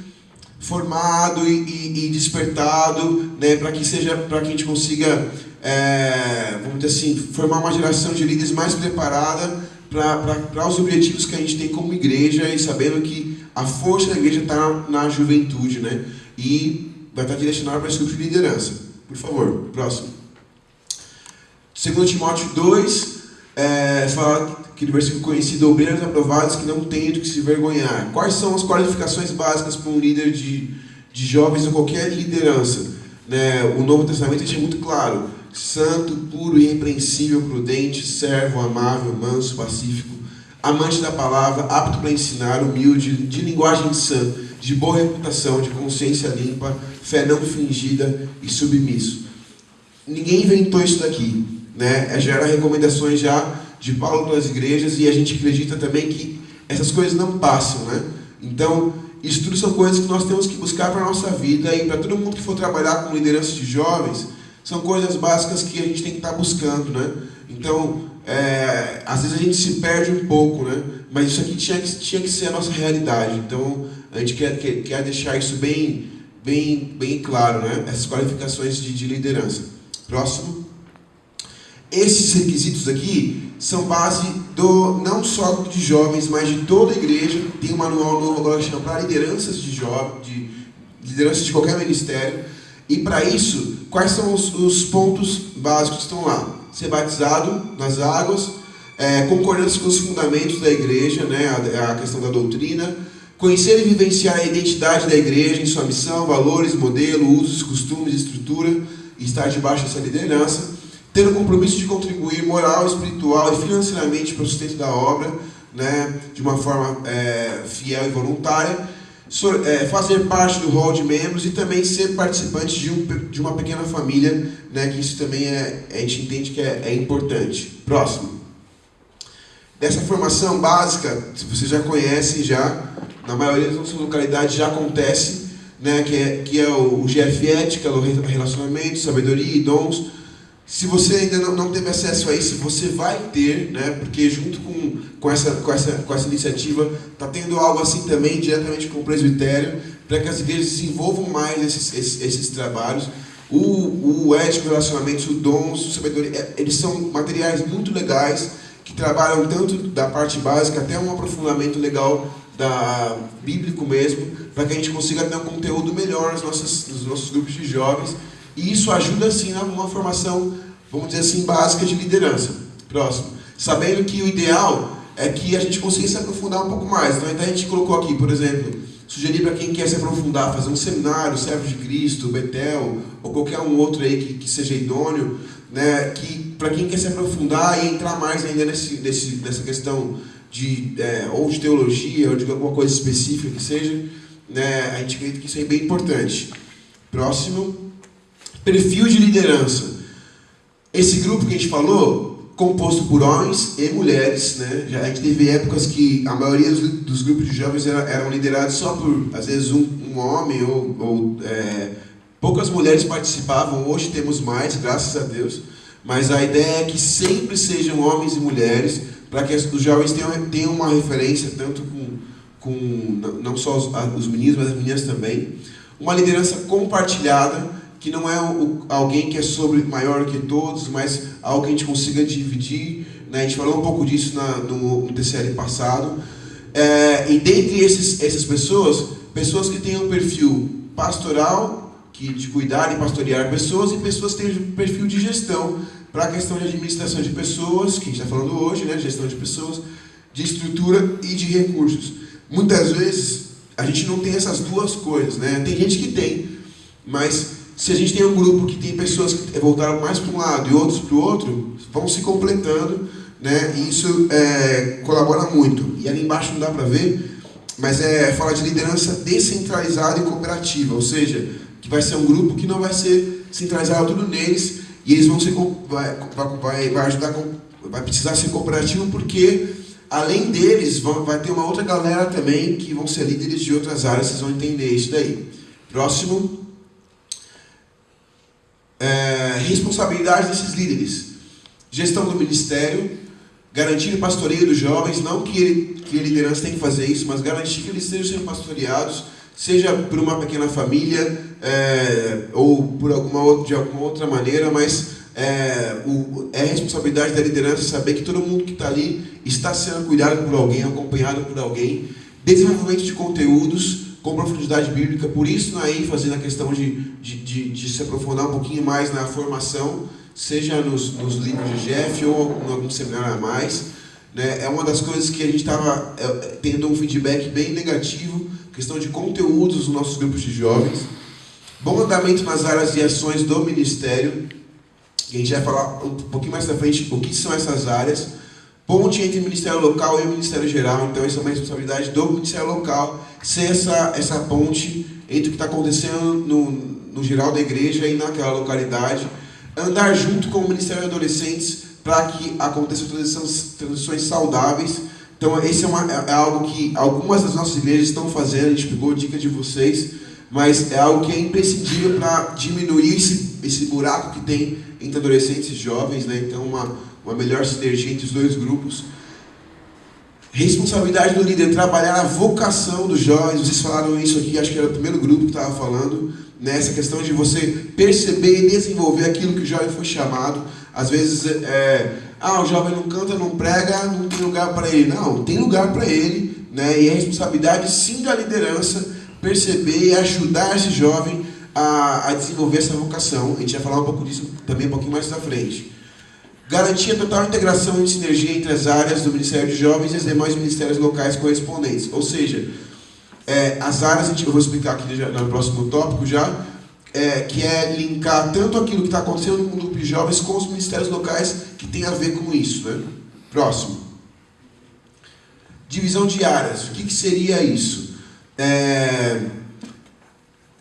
formado e despertado, né? Para que a gente consiga, vamos dizer assim, formar uma geração de líderes mais preparada para os objetivos que a gente tem como igreja, e sabendo que a força da igreja está na juventude, né? E vai estar direcionado para esse grupo de liderança. Por favor, próximo. 2 Timóteo 2, fala aquele versículo conhecido: obreiros aprovados que não têm do que se vergonhar. Quais são as qualificações básicas para um líder de jovens ou qualquer liderança, né? O Novo Testamento deixa muito claro: santo, puro, irrepreensível, prudente, servo, amável, manso, pacífico, amante da palavra, apto para ensinar, humilde, de linguagem sã, de boa reputação, de consciência limpa, fé não fingida e submisso. Ninguém inventou isso daqui, né? Já eram recomendações já de Paulo para as igrejas, e a gente acredita também que essas coisas não passam, né? Então, isso tudo são coisas que nós temos que buscar para a nossa vida, e para todo mundo que for trabalhar com liderança de jovens, são coisas básicas que a gente tem que estar buscando, né? Então, às vezes a gente se perde um pouco, né? Mas isso aqui tinha que ser a nossa realidade. Então, a gente quer deixar isso bem claro, né? Essas qualificações de liderança. Próximo. Esses requisitos aqui são base não só de jovens, mas de toda a igreja. Tem um manual novo agora que chama para lideranças de jovens, lideranças de qualquer ministério. E para isso, quais são os pontos básicos que estão lá? Ser batizado nas águas, concordância com os fundamentos da igreja, né? A questão da doutrina, conhecer e vivenciar a identidade da igreja em sua missão, valores, modelo, usos, costumes, estrutura, e estar debaixo dessa liderança, ter o compromisso de contribuir moral, espiritual e financeiramente para o sustento da obra, né? De uma forma fiel e voluntária, fazer parte do hall de membros e também ser participante de uma pequena família, né, que isso também a gente entende que é importante. Próximo. Dessa formação básica, se você já conhece, na maioria das nossas localidades já acontece, né, que é o GF Ética, o Relacionamento, Sabedoria e Dons. Se você ainda não teve acesso a isso, você vai ter, né, porque junto com essa iniciativa está tendo algo assim também, diretamente com o presbitério, para que as igrejas desenvolvam mais esses trabalhos. O Ética, o Relacionamento, o Dons, o Sabedoria, eles são materiais muito legais, que trabalham tanto da parte básica até um aprofundamento legal bíblico mesmo, para que a gente consiga ter um conteúdo melhor nos nossos grupos de jovens. E isso ajuda, sim, numa formação, vamos dizer assim, básica de liderança. Próximo. Sabendo que o ideal é que a gente consiga se aprofundar um pouco mais. Então, a gente colocou aqui, por exemplo, sugerir para quem quer se aprofundar, fazer um seminário, Servo de Cristo, Betel, ou qualquer um outro aí que seja idôneo, né, que para quem quer se aprofundar e entrar mais ainda nessa questão ou de teologia, ou de alguma coisa específica que seja, né, a gente acredita que isso é bem importante. Próximo. Perfil de liderança. Esse grupo que a gente falou, composto por homens e mulheres, né? A gente teve épocas que a maioria dos grupos de jovens eram liderados só por, às vezes, um homem ou poucas mulheres participavam. Hoje temos mais, graças a Deus. Mas a ideia é que sempre sejam homens e mulheres, para que os jovens tenham uma referência, tanto com não só os meninos, mas as meninas também. Uma liderança compartilhada, que não é alguém que é maior que todos, mas algo que a gente consiga dividir, né? A gente falou um pouco disso no TCL passado. E dentre essas pessoas que têm um perfil pastoral, de cuidar e pastorear pessoas, e pessoas que têm um perfil de gestão, para a questão de administração de pessoas, que a gente está falando hoje, né? Gestão de pessoas, de estrutura e de recursos. Muitas vezes a gente não tem essas duas coisas, né? Tem gente que tem, mas se a gente tem um grupo que tem pessoas que voltaram mais para um lado e outros para o outro, vão se completando, né? E isso colabora muito. E ali embaixo não dá para ver, mas fala de liderança descentralizada e cooperativa, ou seja, que vai ser um grupo que não vai ser centralizado tudo neles, e eles vai precisar ser cooperativo, porque além deles vai ter uma outra galera também que vão ser líderes de outras áreas. Vocês vão entender isso daí. Próximo. Responsabilidade desses líderes. Gestão do ministério, garantir o pastoreio dos jovens, não que a liderança tem que fazer isso, mas garantir que eles estejam sendo pastoreados, seja por uma pequena família, ou de alguma outra maneira, mas é responsabilidade da liderança saber que todo mundo que está ali está sendo cuidado por alguém, acompanhado por alguém. Desenvolvimento de conteúdos com profundidade bíblica, por isso na ênfase na questão de se aprofundar um pouquinho mais na formação, seja nos livros de Jeff ou em algum seminário a mais, né? É uma das coisas que a gente estava tendo um feedback bem negativo, questão de conteúdos nos nossos grupos de jovens. Bom andamento nas áreas e ações do ministério, que a gente vai falar um pouquinho mais pra frente o que são essas áreas. Ponte entre o Ministério Local e o Ministério Geral, então isso é uma responsabilidade do Ministério Local, ser essa ponte entre o que está acontecendo no geral da igreja e naquela localidade. Andar junto com o Ministério de Adolescentes para que aconteçam transições saudáveis. Então esse é algo que algumas das nossas igrejas estão fazendo, a gente pegou dica de vocês, mas é algo que é imprescindível para diminuir esse buraco que tem entre adolescentes e jovens, né? Então uma melhor sinergia entre os dois grupos. Responsabilidade do líder, trabalhar a vocação dos jovens. Vocês falaram isso aqui, acho que era o primeiro grupo que estava falando, né? Essa questão de você perceber e desenvolver aquilo que o jovem foi chamado. Às vezes, o jovem não canta, não prega, não tem lugar para ele. Não, tem lugar para ele, né? E é responsabilidade, sim, da liderança perceber e ajudar esse jovem a desenvolver essa vocação. A gente vai falar um pouco disso também um pouquinho mais à frente. Garantir a total integração e sinergia entre as áreas do Ministério de Jovens e os demais ministérios locais correspondentes. Ou seja, as áreas, eu vou explicar aqui no próximo tópico já, que é linkar tanto aquilo que está acontecendo no grupo de jovens com os ministérios locais que tem a ver com isso, né? Próximo. Divisão de áreas. O que seria isso?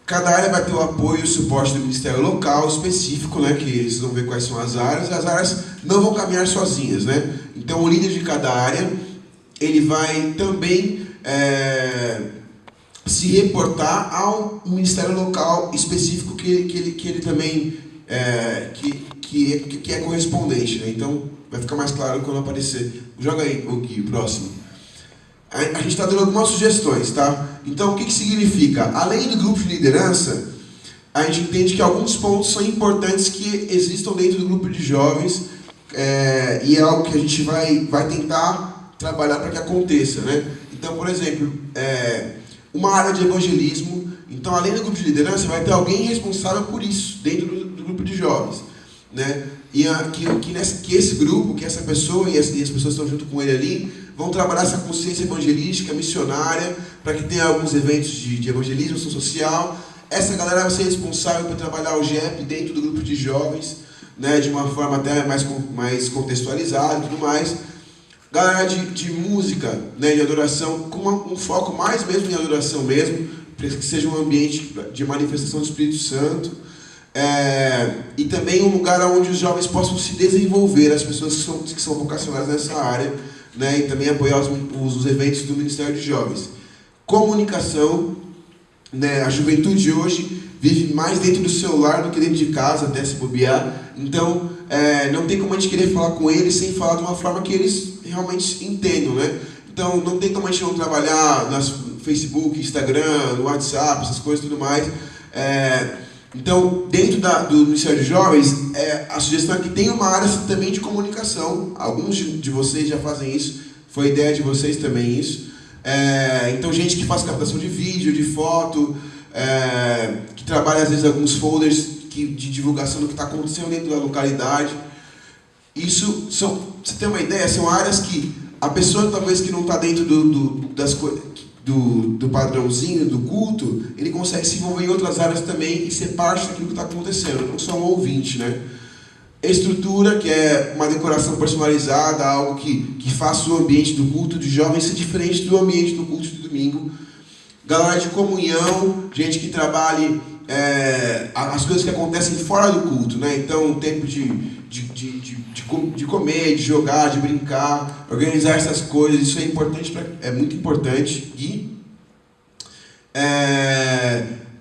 Cada área vai ter o apoio e o suporte do Ministério Local específico, né, que vocês vão ver quais são as áreas não vão caminhar sozinhas, né? Então o líder de cada área, ele vai também se reportar ao Ministério Local específico que ele também que é correspondente, né? Então vai ficar mais claro quando aparecer. Joga aí, o Gui, o próximo. A gente está dando algumas sugestões, tá? Então, o que significa? Além do grupo de liderança, a gente entende que alguns pontos são importantes que existam dentro do grupo de jovens e é algo que a gente vai tentar trabalhar para que aconteça, né? Então, por exemplo, uma área de evangelismo. Então, além do grupo de liderança, vai ter alguém responsável por isso, dentro do grupo de jovens, né? E que esse grupo, que essa pessoa e as pessoas que estão junto com ele ali, vão trabalhar essa consciência evangelística, missionária, para que tenha alguns eventos de evangelismo, ação social. Essa galera vai ser responsável por trabalhar o GEP dentro do grupo de jovens, né, de uma forma até mais contextualizada e tudo mais. Galera de música, né, de adoração, com um foco mais mesmo em adoração mesmo, para que seja um ambiente de manifestação do Espírito Santo. E também um lugar onde os jovens possam se desenvolver, as pessoas que são vocacionadas nessa área, né, e também apoiar os eventos do Ministério de Jovens. Comunicação, né, a juventude hoje vive mais dentro do celular do que dentro de casa, até se bobear. Então, não tem como a gente querer falar com eles sem falar de uma forma que eles realmente entendam, né? Então, não tem como a gente não trabalhar no Facebook, Instagram, no WhatsApp, essas coisas e tudo mais. Então, dentro do Ministério de Jovens, a sugestão é que tenha uma área também de comunicação. Alguns de vocês já fazem isso, foi ideia de vocês também isso. Então, gente que faz captação de vídeo, de foto, que trabalha às vezes alguns folders de divulgação do que está acontecendo dentro da localidade. Isso, pra você ter uma ideia, são áreas que a pessoa talvez que não está dentro do padrãozinho, do culto, ele consegue se envolver em outras áreas também e ser parte daquilo que está acontecendo, não só um ouvinte, né? Estrutura, que é uma decoração personalizada, algo que faça o ambiente do culto de jovens ser diferente do ambiente do culto de domingo. Galera de comunhão, gente que trabalhe as coisas que acontecem fora do culto, né? Então, um tempo de comer, de jogar, de brincar, organizar essas coisas, isso é importante, é muito importante. E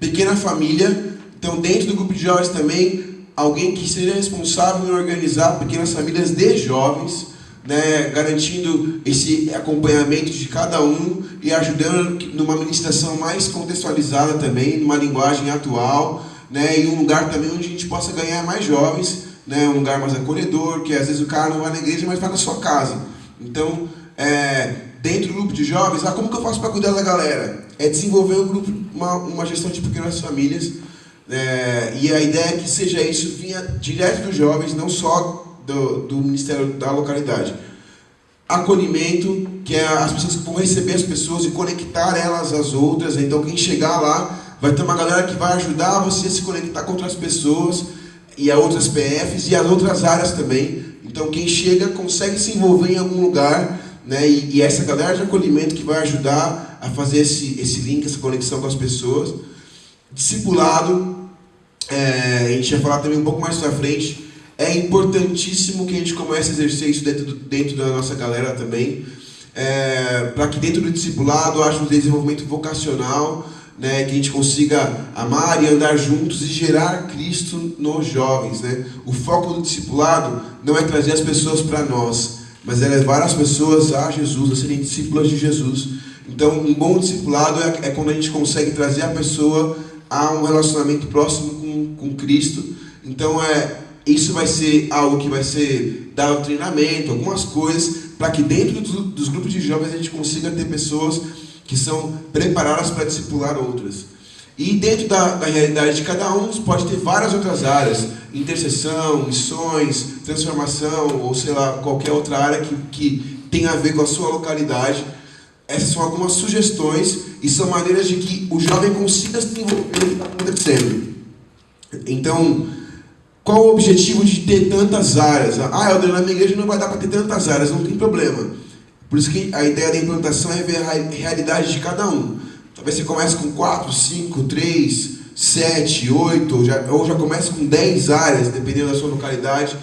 pequena família, então dentro do grupo de jovens também, alguém que seja responsável em organizar pequenas famílias de jovens, né, garantindo esse acompanhamento de cada um e ajudando numa ministração mais contextualizada também, numa linguagem atual, né, e um lugar também onde a gente possa ganhar mais jovens, né, um lugar mais acolhedor, que às vezes o cara não vai na igreja, mas vai na sua casa. Então, dentro do grupo de jovens, como que eu faço para cuidar da galera? É desenvolver um grupo, uma gestão de pequenas famílias, e a ideia é que seja isso, vinha direto dos jovens, não só do Ministério da localidade. Acolhimento, que é as pessoas que vão receber as pessoas e conectar elas às outras. Então, quem chegar lá, vai ter uma galera que vai ajudar você a se conectar com outras pessoas, e a outras PFs e as outras áreas também. Então, quem chega consegue se envolver em algum lugar, né? E essa galera de acolhimento que vai ajudar a fazer esse link, essa conexão com as pessoas. Discipulado, a gente vai falar também um pouco mais pra frente. É importantíssimo que a gente comece a exercer isso dentro da nossa galera também, para que dentro do discipulado haja um desenvolvimento vocacional, né, que a gente consiga amar e andar juntos e gerar Cristo nos jovens, né? O foco do discipulado não é trazer as pessoas para nós, mas é levar as pessoas a Jesus, a serem discípulas de Jesus. Então, um bom discipulado é quando a gente consegue trazer a pessoa a um relacionamento próximo com Cristo. Então, isso vai ser algo que vai ser dar o treinamento, algumas coisas, para que dentro dos grupos de jovens a gente consiga ter pessoas que são preparadas para discipular outras. E dentro da realidade de cada um, pode ter várias outras áreas, intercessão, missões, transformação, ou sei lá, qualquer outra área que tenha a ver com a sua localidade. Essas são algumas sugestões e são maneiras de que o jovem consiga se envolver no que está acontecendo. Então, qual o objetivo de ter tantas áreas? Helder, na minha igreja não vai dar para ter tantas áreas, não tem problema. Por isso que a ideia da implantação é ver a realidade de cada um. Talvez você comece com 4, 5, 3, 7, 8, ou já comece com 10 áreas, dependendo da sua localidade.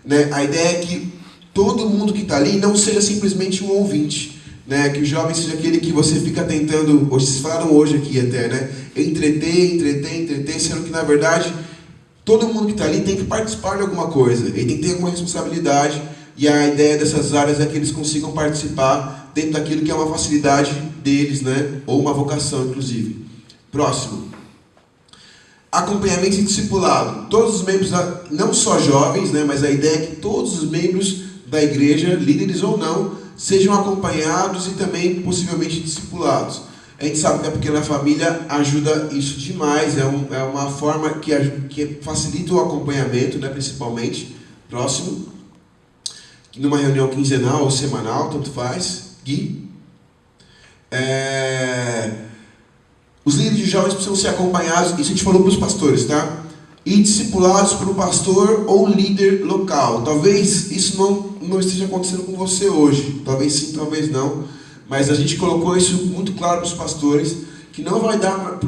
Né? A ideia é que todo mundo que está ali não seja simplesmente um ouvinte. Né? Que o jovem seja aquele que você fica tentando, vocês falaram hoje aqui até, né? entreter, sendo que na verdade todo mundo que está ali tem que participar de alguma coisa, ele tem que ter alguma responsabilidade, e a ideia dessas áreas é que eles consigam participar dentro daquilo que é uma facilidade deles, né? Ou uma vocação, inclusive. Próximo. Acompanhamento e discipulado. Todos os membros, não só jovens, né? Mas a ideia é que todos os membros da igreja, líderes ou não, sejam acompanhados e também possivelmente discipulados. A gente sabe que a pequena família ajuda isso demais, é uma forma que facilita o acompanhamento, né, principalmente. Próximo. Numa reunião quinzenal ou semanal, tanto faz. Gui. Os líderes de jovens precisam ser acompanhados, isso a gente falou para os pastores, tá? E discipulados por um pastor ou líder local. Talvez isso não esteja acontecendo com você hoje. Talvez sim, talvez não. Mas a gente colocou isso muito claro para os pastores, que não vai dar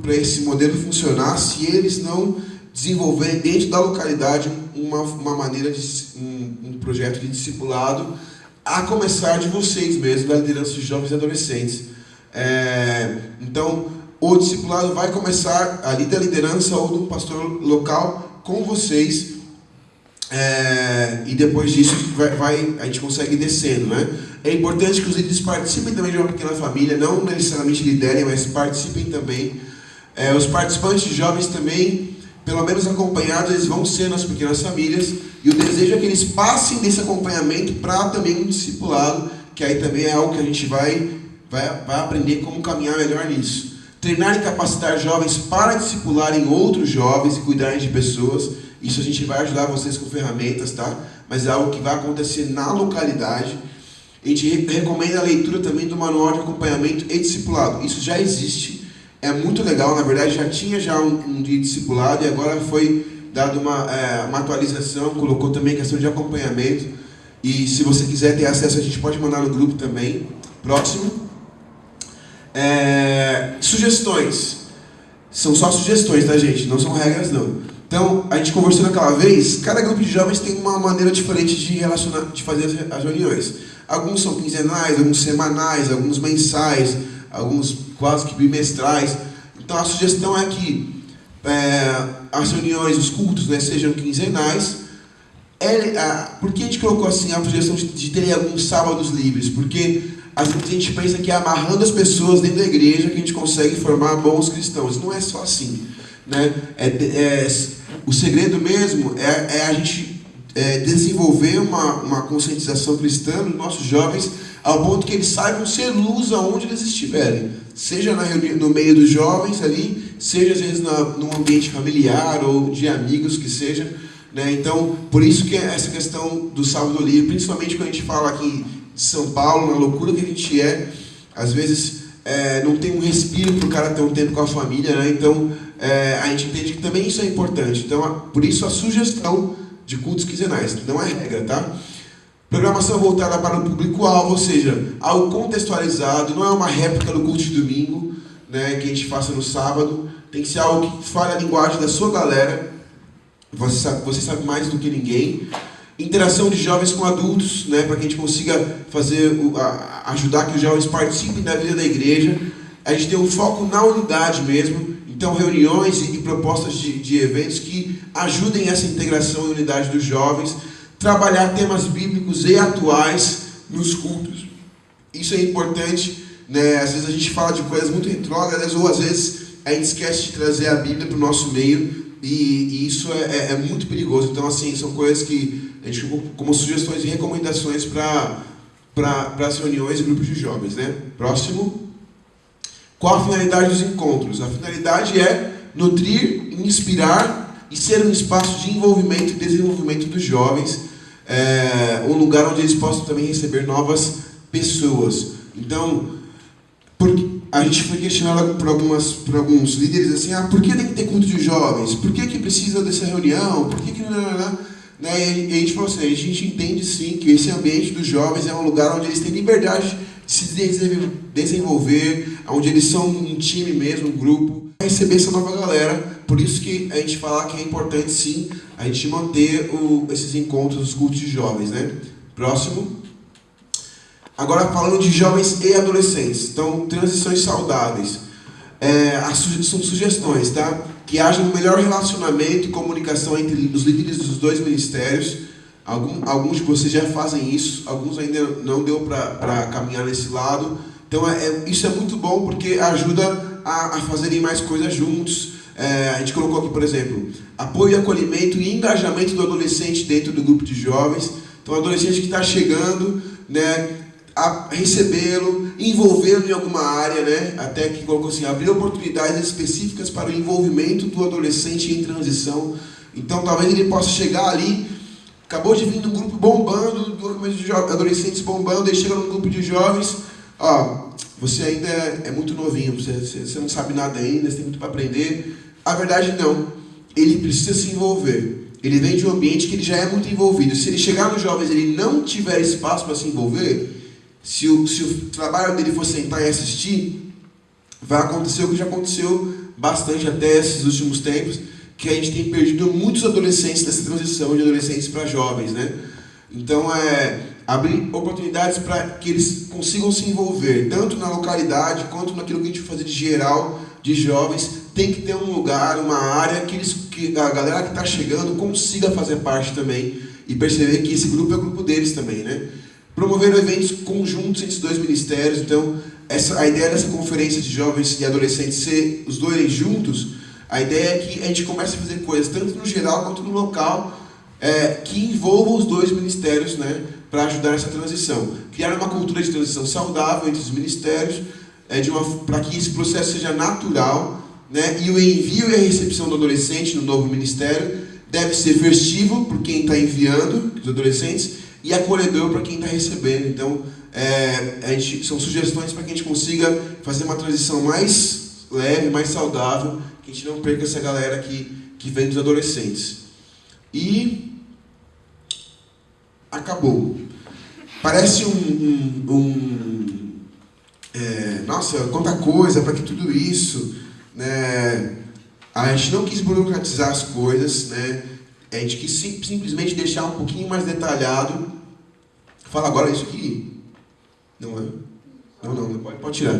para esse modelo funcionar se eles não desenvolverem dentro da localidade uma maneira de um projeto de discipulado, a começar de vocês mesmos, da liderança de jovens e adolescentes. Então, o discipulado vai começar ali da liderança ou do pastor local com vocês, e depois disso a gente consegue ir descendo, né? É importante que os líderes participem também de uma pequena família, não necessariamente liderem, mas participem também. Os participantes jovens também, pelo menos acompanhados, eles vão ser nas pequenas famílias, e o desejo é que eles passem desse acompanhamento para também um discipulado, que aí também é algo que a gente vai aprender como caminhar melhor nisso. Treinar e capacitar jovens para discipularem outros jovens e cuidarem de pessoas, isso a gente vai ajudar vocês com ferramentas, tá? Mas é algo que vai acontecer na localidade. A gente recomenda a leitura também do manual de acompanhamento e discipulado. Isso já existe, é muito legal, na verdade já tinha um de discipulado e agora foi dado uma atualização, colocou também questão de acompanhamento. E se você quiser ter acesso, a gente pode mandar no grupo também. Próximo. Sugestões. São só sugestões, tá, gente? Não são regras, não. Então, a gente conversou naquela vez, cada grupo de jovens tem uma maneira diferente de fazer as reuniões. Alguns são quinzenais, alguns semanais, alguns mensais, alguns quase que bimestrais. Então, a sugestão é que as reuniões, os cultos, né, sejam quinzenais. Por que a gente colocou assim a sugestão de terem alguns sábados livres? Porque às vezes a gente pensa que é amarrando as pessoas dentro da igreja que a gente consegue formar bons cristãos. Não é só assim, né? O segredo mesmo é a gente desenvolver uma conscientização cristã nos nossos jovens, ao ponto que eles saibam ser luz aonde eles estiverem. Seja no meio dos jovens ali, seja às vezes num ambiente familiar ou de amigos que seja. Né? Então, por isso que essa questão do sábado livre, principalmente quando a gente fala aqui de São Paulo, na loucura que a gente às vezes não tem um respiro para o cara ter um tempo com a família, né? Então a gente entende que também isso é importante. Então, por isso a sugestão de cultos quinzenais, não é regra, tá? Programação voltada para o público-alvo, ou seja, algo contextualizado, não é uma réplica do culto de domingo, né, que a gente faça no sábado, tem que ser algo que fale a linguagem da sua galera, você sabe mais do que ninguém. Interação de jovens com adultos, né, para que a gente consiga ajudar que os jovens participem da vida da igreja. A gente tem um foco na unidade mesmo, então reuniões e propostas de eventos que ajudem essa integração e unidade dos jovens. Trabalhar temas bíblicos e atuais nos cultos. Isso é importante, né? Às vezes a gente fala de coisas muito retrógradas, ou às vezes a gente esquece de trazer a Bíblia para o nosso meio, e isso é muito perigoso. Então, assim, são coisas que a gente colocou como sugestões e recomendações para as reuniões e grupos de jovens, né? Próximo. Qual a finalidade dos encontros? A finalidade é nutrir, inspirar e ser um espaço de envolvimento e desenvolvimento dos jovens, um lugar onde eles possam também receber novas pessoas. Então, a gente foi questionado por alguns líderes assim, por que tem que ter culto de jovens? Por que precisa dessa reunião? Por que não? Né? E a gente falou assim, a gente entende sim que esse ambiente dos jovens é um lugar onde eles têm liberdade de se desenvolver, onde eles são um time mesmo, um grupo, para receber essa nova galera. Por isso que a gente fala que é importante sim a gente manter esses encontros, os cultos de jovens, né? Próximo. Agora falando de jovens e adolescentes, então transições saudáveis. São sugestões, tá? Que haja um melhor relacionamento e comunicação entre os líderes dos dois ministérios. Alguns de vocês já fazem isso, alguns ainda não deu para caminhar nesse lado. Então isso é muito bom porque ajuda a fazerem mais coisas juntos. A gente colocou aqui, por exemplo, apoio, acolhimento e engajamento do adolescente dentro do grupo de jovens. Então, o adolescente que está chegando, né, a recebê-lo, envolvê-lo em alguma área, né, até que colocou assim, abrir oportunidades específicas para o envolvimento do adolescente em transição. Então, talvez ele possa chegar ali, acabou de vir num grupo bombando, de adolescentes bombando, e chega num grupo de jovens, você ainda é muito novinho, você não sabe nada ainda, você tem muito para aprender. A verdade não, ele precisa se envolver. Ele vem de um ambiente que ele já é muito envolvido. Se ele chegar nos jovens e ele não tiver espaço para se envolver, se o trabalho dele for sentar e assistir, vai acontecer o que já aconteceu bastante até esses últimos tempos, que a gente tem perdido muitos adolescentes nessa transição de adolescentes para jovens, né? Então, abrir oportunidades para que eles consigam se envolver, tanto na localidade, quanto naquilo que a gente vai fazer de geral, de jovens. Tem que ter um lugar, uma área que a galera que está chegando consiga fazer parte também e perceber que esse grupo é o grupo deles também, né? Promover eventos conjuntos entre os dois ministérios. Então, a ideia dessa conferência de jovens e adolescentes ser os dois juntos, a ideia é que a gente comece a fazer coisas, tanto no geral quanto no local, que envolvam os dois ministérios, né, para ajudar nessa transição. Criar uma cultura de transição saudável entre os ministérios, para que esse processo seja natural, né, e o envio e a recepção do adolescente no novo ministério deve ser festivo por quem está enviando os adolescentes e acolhedor para quem está recebendo. Então, são sugestões para que a gente consiga fazer uma transição mais leve, mais saudável, que a gente não perca essa galera que vem dos adolescentes. E acabou. Parece nossa, quanta coisa, para que tudo isso, né? A gente não quis burocratizar as coisas, né? A gente quis simplesmente deixar um pouquinho mais detalhado. Fala agora isso aqui. Não é? Não, pode tirar.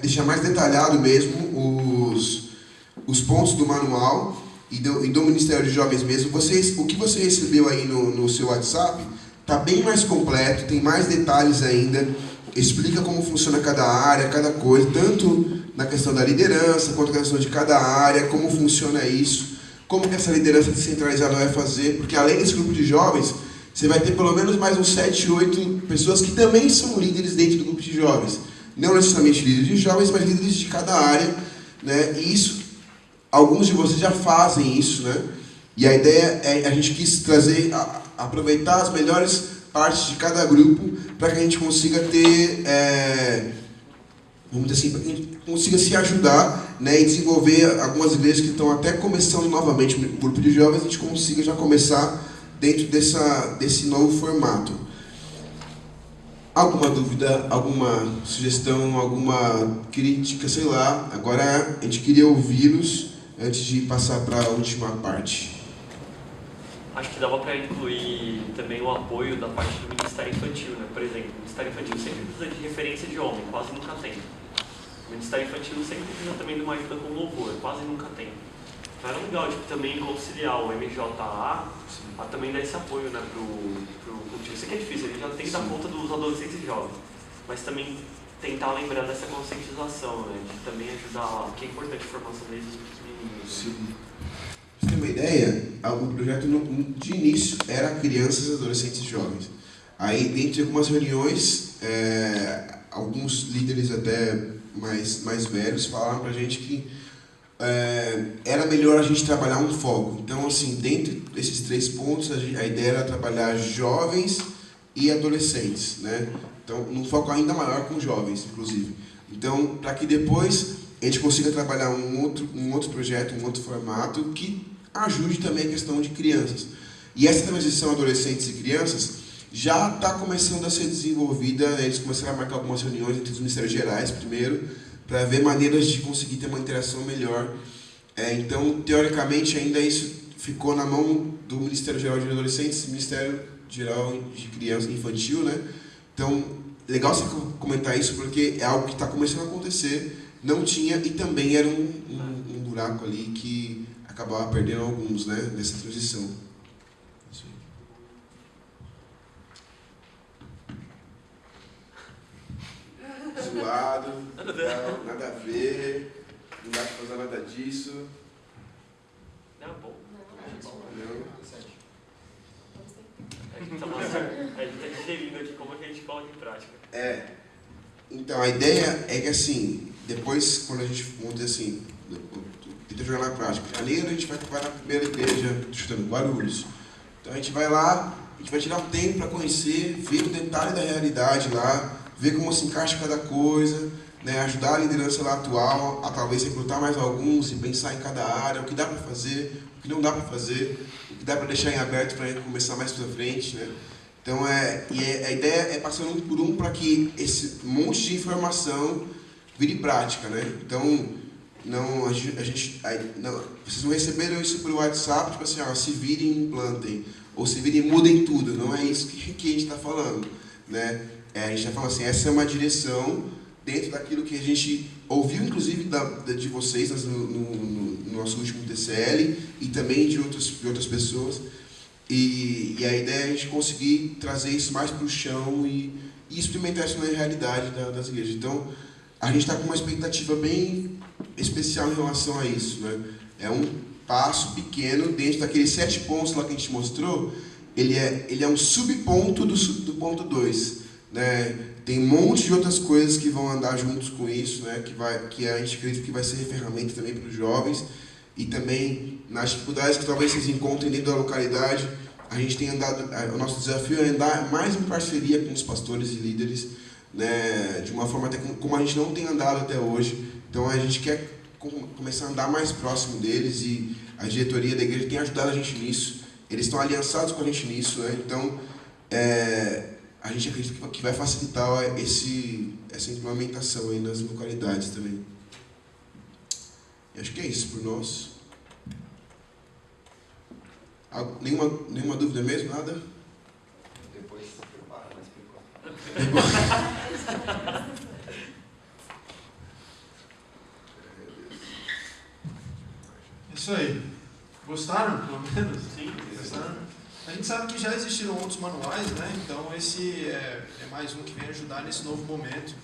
Deixar mais detalhado mesmo os pontos do manual e do Ministério de Jovens mesmo. O que você recebeu aí no seu WhatsApp está bem mais completo, tem mais detalhes ainda, explica como funciona cada área, cada coisa, tanto na questão da liderança, quanto na questão de cada área, como funciona isso, como que essa liderança descentralizada vai fazer, porque além desse grupo de jovens, você vai ter pelo menos mais uns 7, 8 pessoas que também são líderes dentro do grupo de jovens. Não necessariamente líderes de jovens, mas líderes de cada área, né? E isso, alguns de vocês já fazem isso, né? E a ideia a gente quis aproveitar as melhores partes de cada grupo para que a gente consiga ter, vamos dizer assim, para que a gente consiga se ajudar, né? E desenvolver algumas igrejas que estão até começando novamente o grupo de jovens, a gente consiga já começar dentro desse novo formato. Alguma dúvida, alguma sugestão, alguma crítica, sei lá. Agora a gente queria ouvi-los antes de passar para a última parte. Acho que dava para incluir também o apoio da parte do Ministério Infantil, né? Por exemplo, o Ministério Infantil sempre precisa de referência de homem, quase nunca tem. O Ministério Infantil sempre precisa também de uma ajuda com louvor, quase nunca tem. Então era legal também conciliar o MJA a também dar esse apoio, né, pro cultivo. Isso aqui é difícil, ele já tem que dar conta dos adolescentes e jovens, mas também tentar lembrar dessa conscientização, né, de também ajudar, que é importante a formação deles dos meninos. Sim. Pra você ter uma ideia, o projeto de início era crianças, adolescentes e jovens. Aí, dentro de algumas reuniões, alguns líderes até mais velhos falaram pra gente que era melhor a gente trabalhar um foco. Então, assim, dentro desses 3 pontos, a ideia era trabalhar jovens e adolescentes, né? Então, num foco ainda maior com jovens, inclusive. Então, para que depois a gente consiga trabalhar um outro projeto, um outro formato que ajude também a questão de crianças. E essa transição adolescentes e crianças já está começando a ser desenvolvida, né? Eles começaram a marcar algumas reuniões entre os ministérios gerais primeiro, para ver maneiras de conseguir ter uma interação melhor. Então, teoricamente, ainda isso ficou na mão do Ministério Geral de Adolescentes e Ministério Geral de Criança e Infantil, né? Então, legal você comentar isso, porque é algo que está começando a acontecer, não tinha, e também era um buraco ali que acabava perdendo alguns, né, nessa transição. Isso aí. Zoado, não, nada a ver, não dá para fazer nada disso. Não, bom. Não. A gente está digerindo aqui como a gente coloca em prática. Então, a ideia é que, assim, depois, quando a gente, vamos dizer assim, tenta jogar na prática. Em janeiro, a gente vai na primeira igreja, chutando Guarulhos. Então, a gente vai lá, a gente vai tirar um tempo para conhecer, ver o detalhe da realidade lá, ver como se encaixa cada coisa, né, ajudar a liderança lá atual a talvez recrutar mais alguns e pensar em cada área, o que dá para fazer, o que não dá para fazer, o que dá para deixar em aberto para começar mais para frente, né? Então, a ideia é passar um por um para que esse monte de informação vire prática, né? Então, não, vocês não receberam isso por WhatsApp, tipo assim, se virem e implantem, ou se virem e mudem tudo. Não é isso que a gente está falando, né? A gente está falando assim, essa é uma direção dentro daquilo que a gente ouviu, inclusive, de vocês no nosso último TCL e também de outras pessoas. E a ideia é a gente conseguir trazer isso mais para o chão e experimentar isso na realidade das igrejas. Então, a gente está com uma expectativa bem especial em relação a isso, né? É um passo pequeno dentro daqueles 7 pontos lá que a gente mostrou. Ele é um subponto do ponto 2, né? Tem um monte de outras coisas que vão andar juntos com isso, né? Que a gente acredita que vai ser ferramenta também para os jovens. E também nas dificuldades que talvez vocês encontrem dentro da localidade, a gente tem andado, o nosso desafio é andar mais em parceria com os pastores e líderes, né, de uma forma até como a gente não tem andado até hoje. Então a gente quer começar a andar mais próximo deles e a diretoria da igreja tem ajudado a gente nisso. Eles estão aliançados com a gente nisso, né? Então a gente acredita que vai facilitar essa implementação aí nas localidades também. Acho que é isso por nós. Nenhuma dúvida mesmo? Nada? Depois se prepara, mas por enquanto. Isso aí. Gostaram, pelo menos? Sim. Gostaram? A gente sabe que já existiram outros manuais, né? Então esse é mais um que vem ajudar nesse novo momento.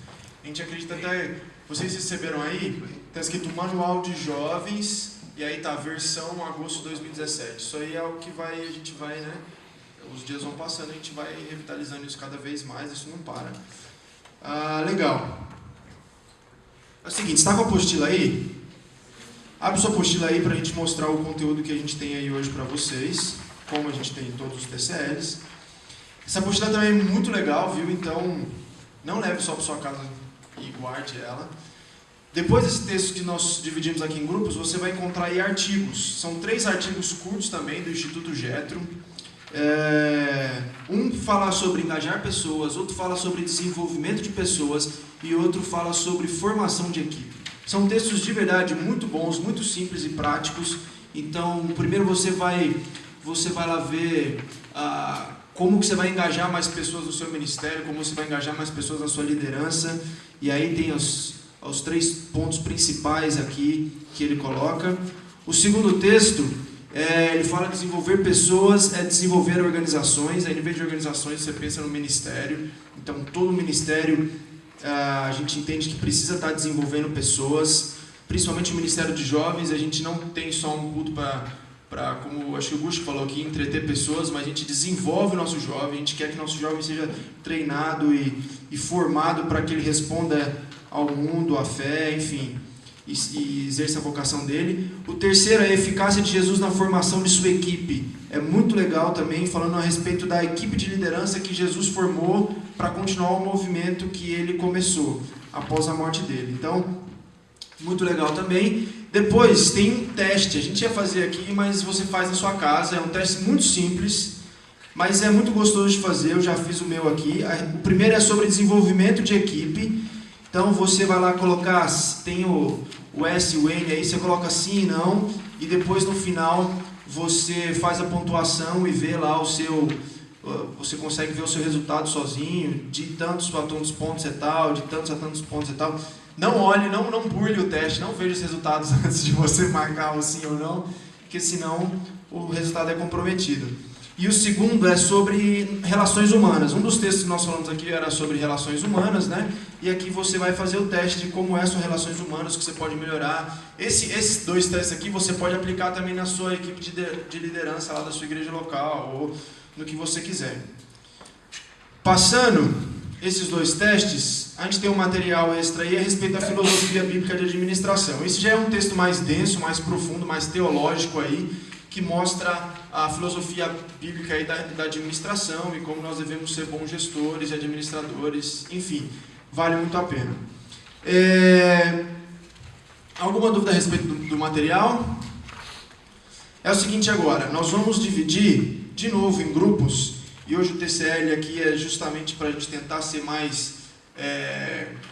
A gente acredita até... Vocês receberam aí? Está escrito Manual de Jovens, e aí tá versão agosto de 2017. Isso aí é o que a gente vai, né? Os dias vão passando, a gente vai revitalizando isso cada vez mais, isso não para. Legal. É o seguinte, está com a apostila aí? Abre sua apostila aí para a gente mostrar o conteúdo que a gente tem aí hoje para vocês, como a gente tem em todos os TCLs. Essa apostila também é muito legal, viu? Então, não leve só para sua casa e guarde ela. Depois desse texto que nós dividimos aqui em grupos, você vai encontrar aí artigos. São 3 artigos curtos também do Instituto Getro. Um fala sobre engajar pessoas, outro fala sobre desenvolvimento de pessoas e outro fala sobre formação de equipe. São textos de verdade muito bons, muito simples e práticos. Então, primeiro você vai lá ver como que você vai engajar mais pessoas no seu ministério, como você vai engajar mais pessoas na sua liderança. E aí tem os 3 pontos principais aqui que ele coloca. O segundo texto, ele fala de desenvolver pessoas, desenvolver organizações. Aí, em vez de organizações, você pensa no ministério. Então, todo ministério, a gente entende que precisa estar desenvolvendo pessoas, principalmente o Ministério de Jovens. A gente não tem só um culto para, como acho que o Gusto falou aqui, entreter pessoas, mas a gente desenvolve o nosso jovem, a gente quer que o nosso jovem seja treinado e formado para que ele responda ao mundo, à fé, enfim, e exerça a vocação dele. O terceiro é a eficácia de Jesus na formação de sua equipe. É muito legal também, falando a respeito da equipe de liderança que Jesus formou para continuar o movimento que ele começou após a morte dele. Então, muito legal também. Depois tem um teste, a gente ia fazer aqui, mas você faz na sua casa. É um teste muito simples, mas é muito gostoso de fazer, eu já fiz o meu aqui. O primeiro é sobre desenvolvimento de equipe. Então você vai lá colocar, tem o S e o N aí, você coloca sim e não, e depois no final você faz a pontuação e vê lá o seu... Você consegue ver o seu resultado sozinho, de tantos a tantos pontos e tal, de tantos a tantos pontos e tal. Não olhe, não burle o teste, não veja os resultados antes de você marcar o sim ou não, porque senão o resultado é comprometido. E o segundo é sobre relações humanas. Um dos textos que nós falamos aqui era sobre relações humanas, né? E aqui você vai fazer o teste de como são relações humanas, que você pode melhorar. Esses 2 testes aqui você pode aplicar também na sua equipe de liderança lá da sua igreja local, ou no que você quiser. Passando esses 2 testes, a gente tem um material extra aí a respeito da filosofia bíblica de administração. Esse já é um texto mais denso, mais profundo, mais teológico aí, que mostra a filosofia bíblica aí da administração e como nós devemos ser bons gestores e administradores, enfim, vale muito a pena. Alguma dúvida a respeito do material? É o seguinte agora, nós vamos dividir de novo em grupos, e hoje o TCL aqui é justamente para a gente tentar ser mais,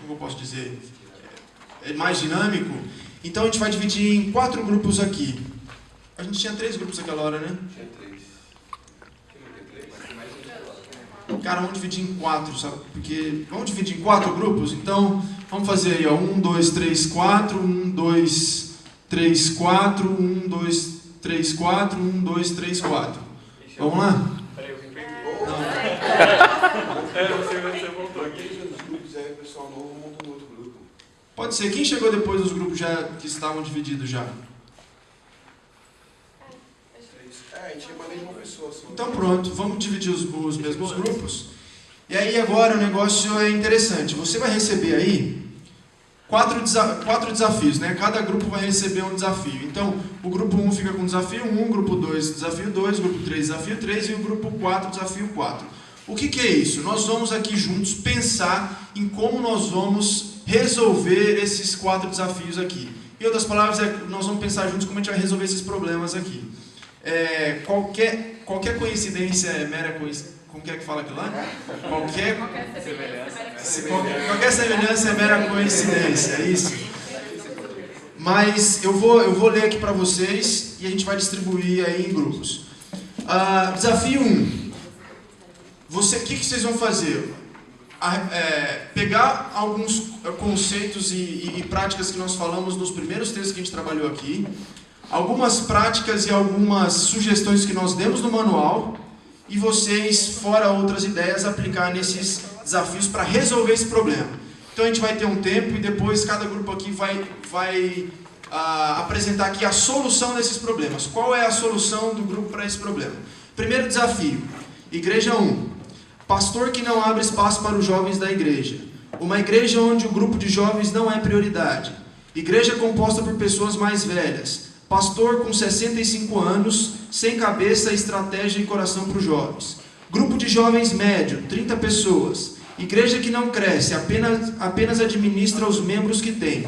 como eu posso dizer, mais dinâmico. Então a gente vai dividir em 4 grupos aqui. A gente tinha 3 grupos naquela hora, né? Tinha 3. Cara, vamos dividir em 4, sabe? Porque vamos dividir em 4 grupos, então vamos fazer aí, ó, 1, 2, 3, 4, 1, 2, 3, 4, 1, 2, 3, 4, 1, 2, 3, 4. Vamos lá? Peraí, eu vim perder. Você voltou aqui. Os grupos aí, o pessoal novo monta um outro grupo. Pode ser. Quem chegou depois dos grupos já que estavam divididos já? A gente manda de uma pessoa só. Então pronto, vamos dividir os mesmos grupos. E aí agora o negócio é interessante. Você vai receber aí 4 desafios, né? Cada grupo vai receber um desafio. Então, o grupo 1 fica com desafio 1, grupo 2, desafio 2, grupo 3, desafio 3 e o grupo 4, desafio 4. O que é isso? Nós vamos aqui juntos pensar em como nós vamos resolver esses 4 desafios aqui. Em outras palavras, nós vamos pensar juntos como a gente vai resolver esses problemas aqui. Qualquer coincidência é mera coincidência. Como que fala aquilo lá? Qualquer semelhança é mera coincidência, é isso? Mas eu vou ler aqui para vocês e a gente vai distribuir aí em grupos. Desafio 1. O que vocês vão fazer? Pegar alguns conceitos e práticas que nós falamos nos primeiros textos que a gente trabalhou aqui, algumas práticas e algumas sugestões que nós demos no manual, e vocês, fora outras ideias, aplicar nesses desafios para resolver esse problema. Então a gente vai ter um tempo e depois cada grupo aqui vai apresentar aqui a solução desses problemas. Qual é a solução do grupo para esse problema? Primeiro desafio, Igreja 1. Pastor que não abre espaço para os jovens da igreja. Uma igreja onde o grupo de jovens não é prioridade. Igreja composta por pessoas mais velhas. Pastor com 65 anos, sem cabeça, estratégia e coração para os jovens. Grupo de jovens médio, 30 pessoas. Igreja que não cresce, apenas administra os membros que tem.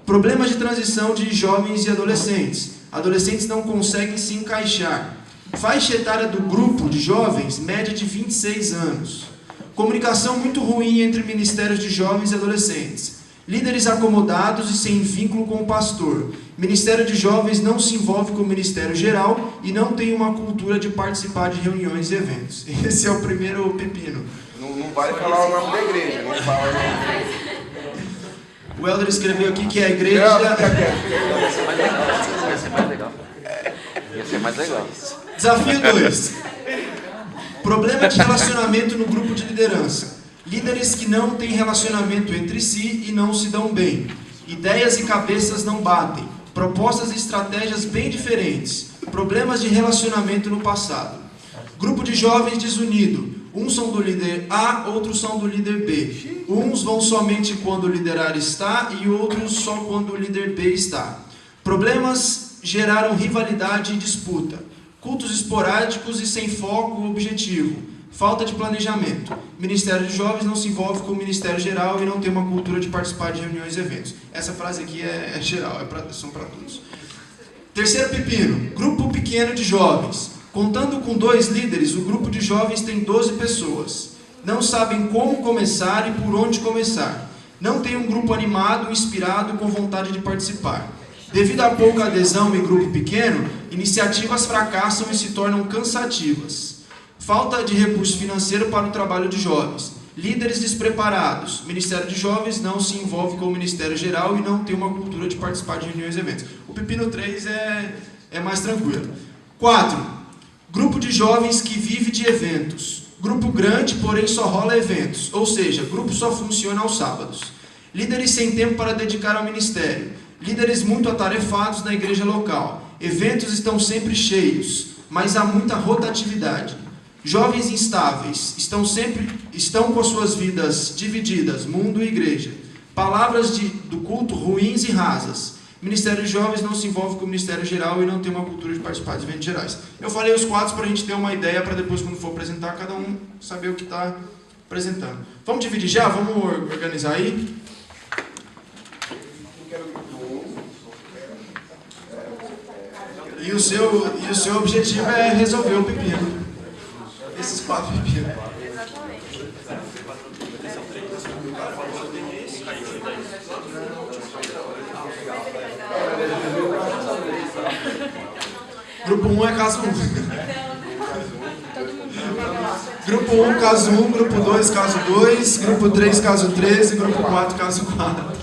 Problemas de transição de jovens e adolescentes. Adolescentes não conseguem se encaixar. Faixa etária do grupo de jovens, média de 26 anos. Comunicação muito ruim entre ministérios de jovens e adolescentes. Líderes acomodados e sem vínculo com o pastor. Ministério de jovens não se envolve com o ministério geral e não tem uma cultura de participar de reuniões e eventos. Esse é o primeiro pepino. Não vale falar o nome da igreja, não fala o nome. O Helder escreveu aqui que a igreja... Ia ser mais legal. Desafio 2. Problema de relacionamento no grupo de liderança. Líderes que não têm relacionamento entre si e não se dão bem. Ideias e cabeças não batem. Propostas e estratégias bem diferentes. Problemas de relacionamento no passado. Grupo de jovens desunido. Uns são do líder A, outros são do líder B. Uns vão somente quando o líder A está e outros só quando o líder B está. Problemas geraram rivalidade e disputa. Cultos esporádicos e sem foco ou objetivo. Falta de planejamento. Ministério de Jovens não se envolve com o Ministério Geral e não tem uma cultura de participar de reuniões e eventos. Essa frase aqui é geral, são para todos. Terceiro pepino. Grupo pequeno de jovens. Contando com 2 líderes, o grupo de jovens tem 12 pessoas. Não sabem como começar e por onde começar. Não tem um grupo animado, inspirado, com vontade de participar. Devido a pouca adesão em grupo pequeno, iniciativas fracassam e se tornam cansativas. Falta de recurso financeiro para o trabalho de jovens. Líderes despreparados. O Ministério de Jovens não se envolve com o Ministério Geral e não tem uma cultura de participar de reuniões e eventos. O pepino 3 é mais tranquilo. 4. Grupo de jovens que vive de eventos. Grupo grande, porém só rola eventos. Ou seja, grupo só funciona aos sábados. Líderes sem tempo para dedicar ao ministério. Líderes muito atarefados na igreja local. Eventos estão sempre cheios, mas há muita rotatividade. Jovens instáveis, estão com as suas vidas divididas, mundo e igreja. Palavras do culto ruins e rasas. Ministério de Jovens não se envolve com o Ministério Geral e não tem uma cultura de participar de eventos gerais. Eu falei os 4 para a gente ter uma ideia, para depois, quando for apresentar, cada um saber o que está apresentando. Vamos dividir já? Vamos organizar aí? E o seu objetivo é resolver o pepino. Esses 4 pepinos. Grupo 1 é caso 1. Grupo 1, caso 1. Grupo 2, caso 2. Grupo 3, caso 3. E grupo 4, caso 4.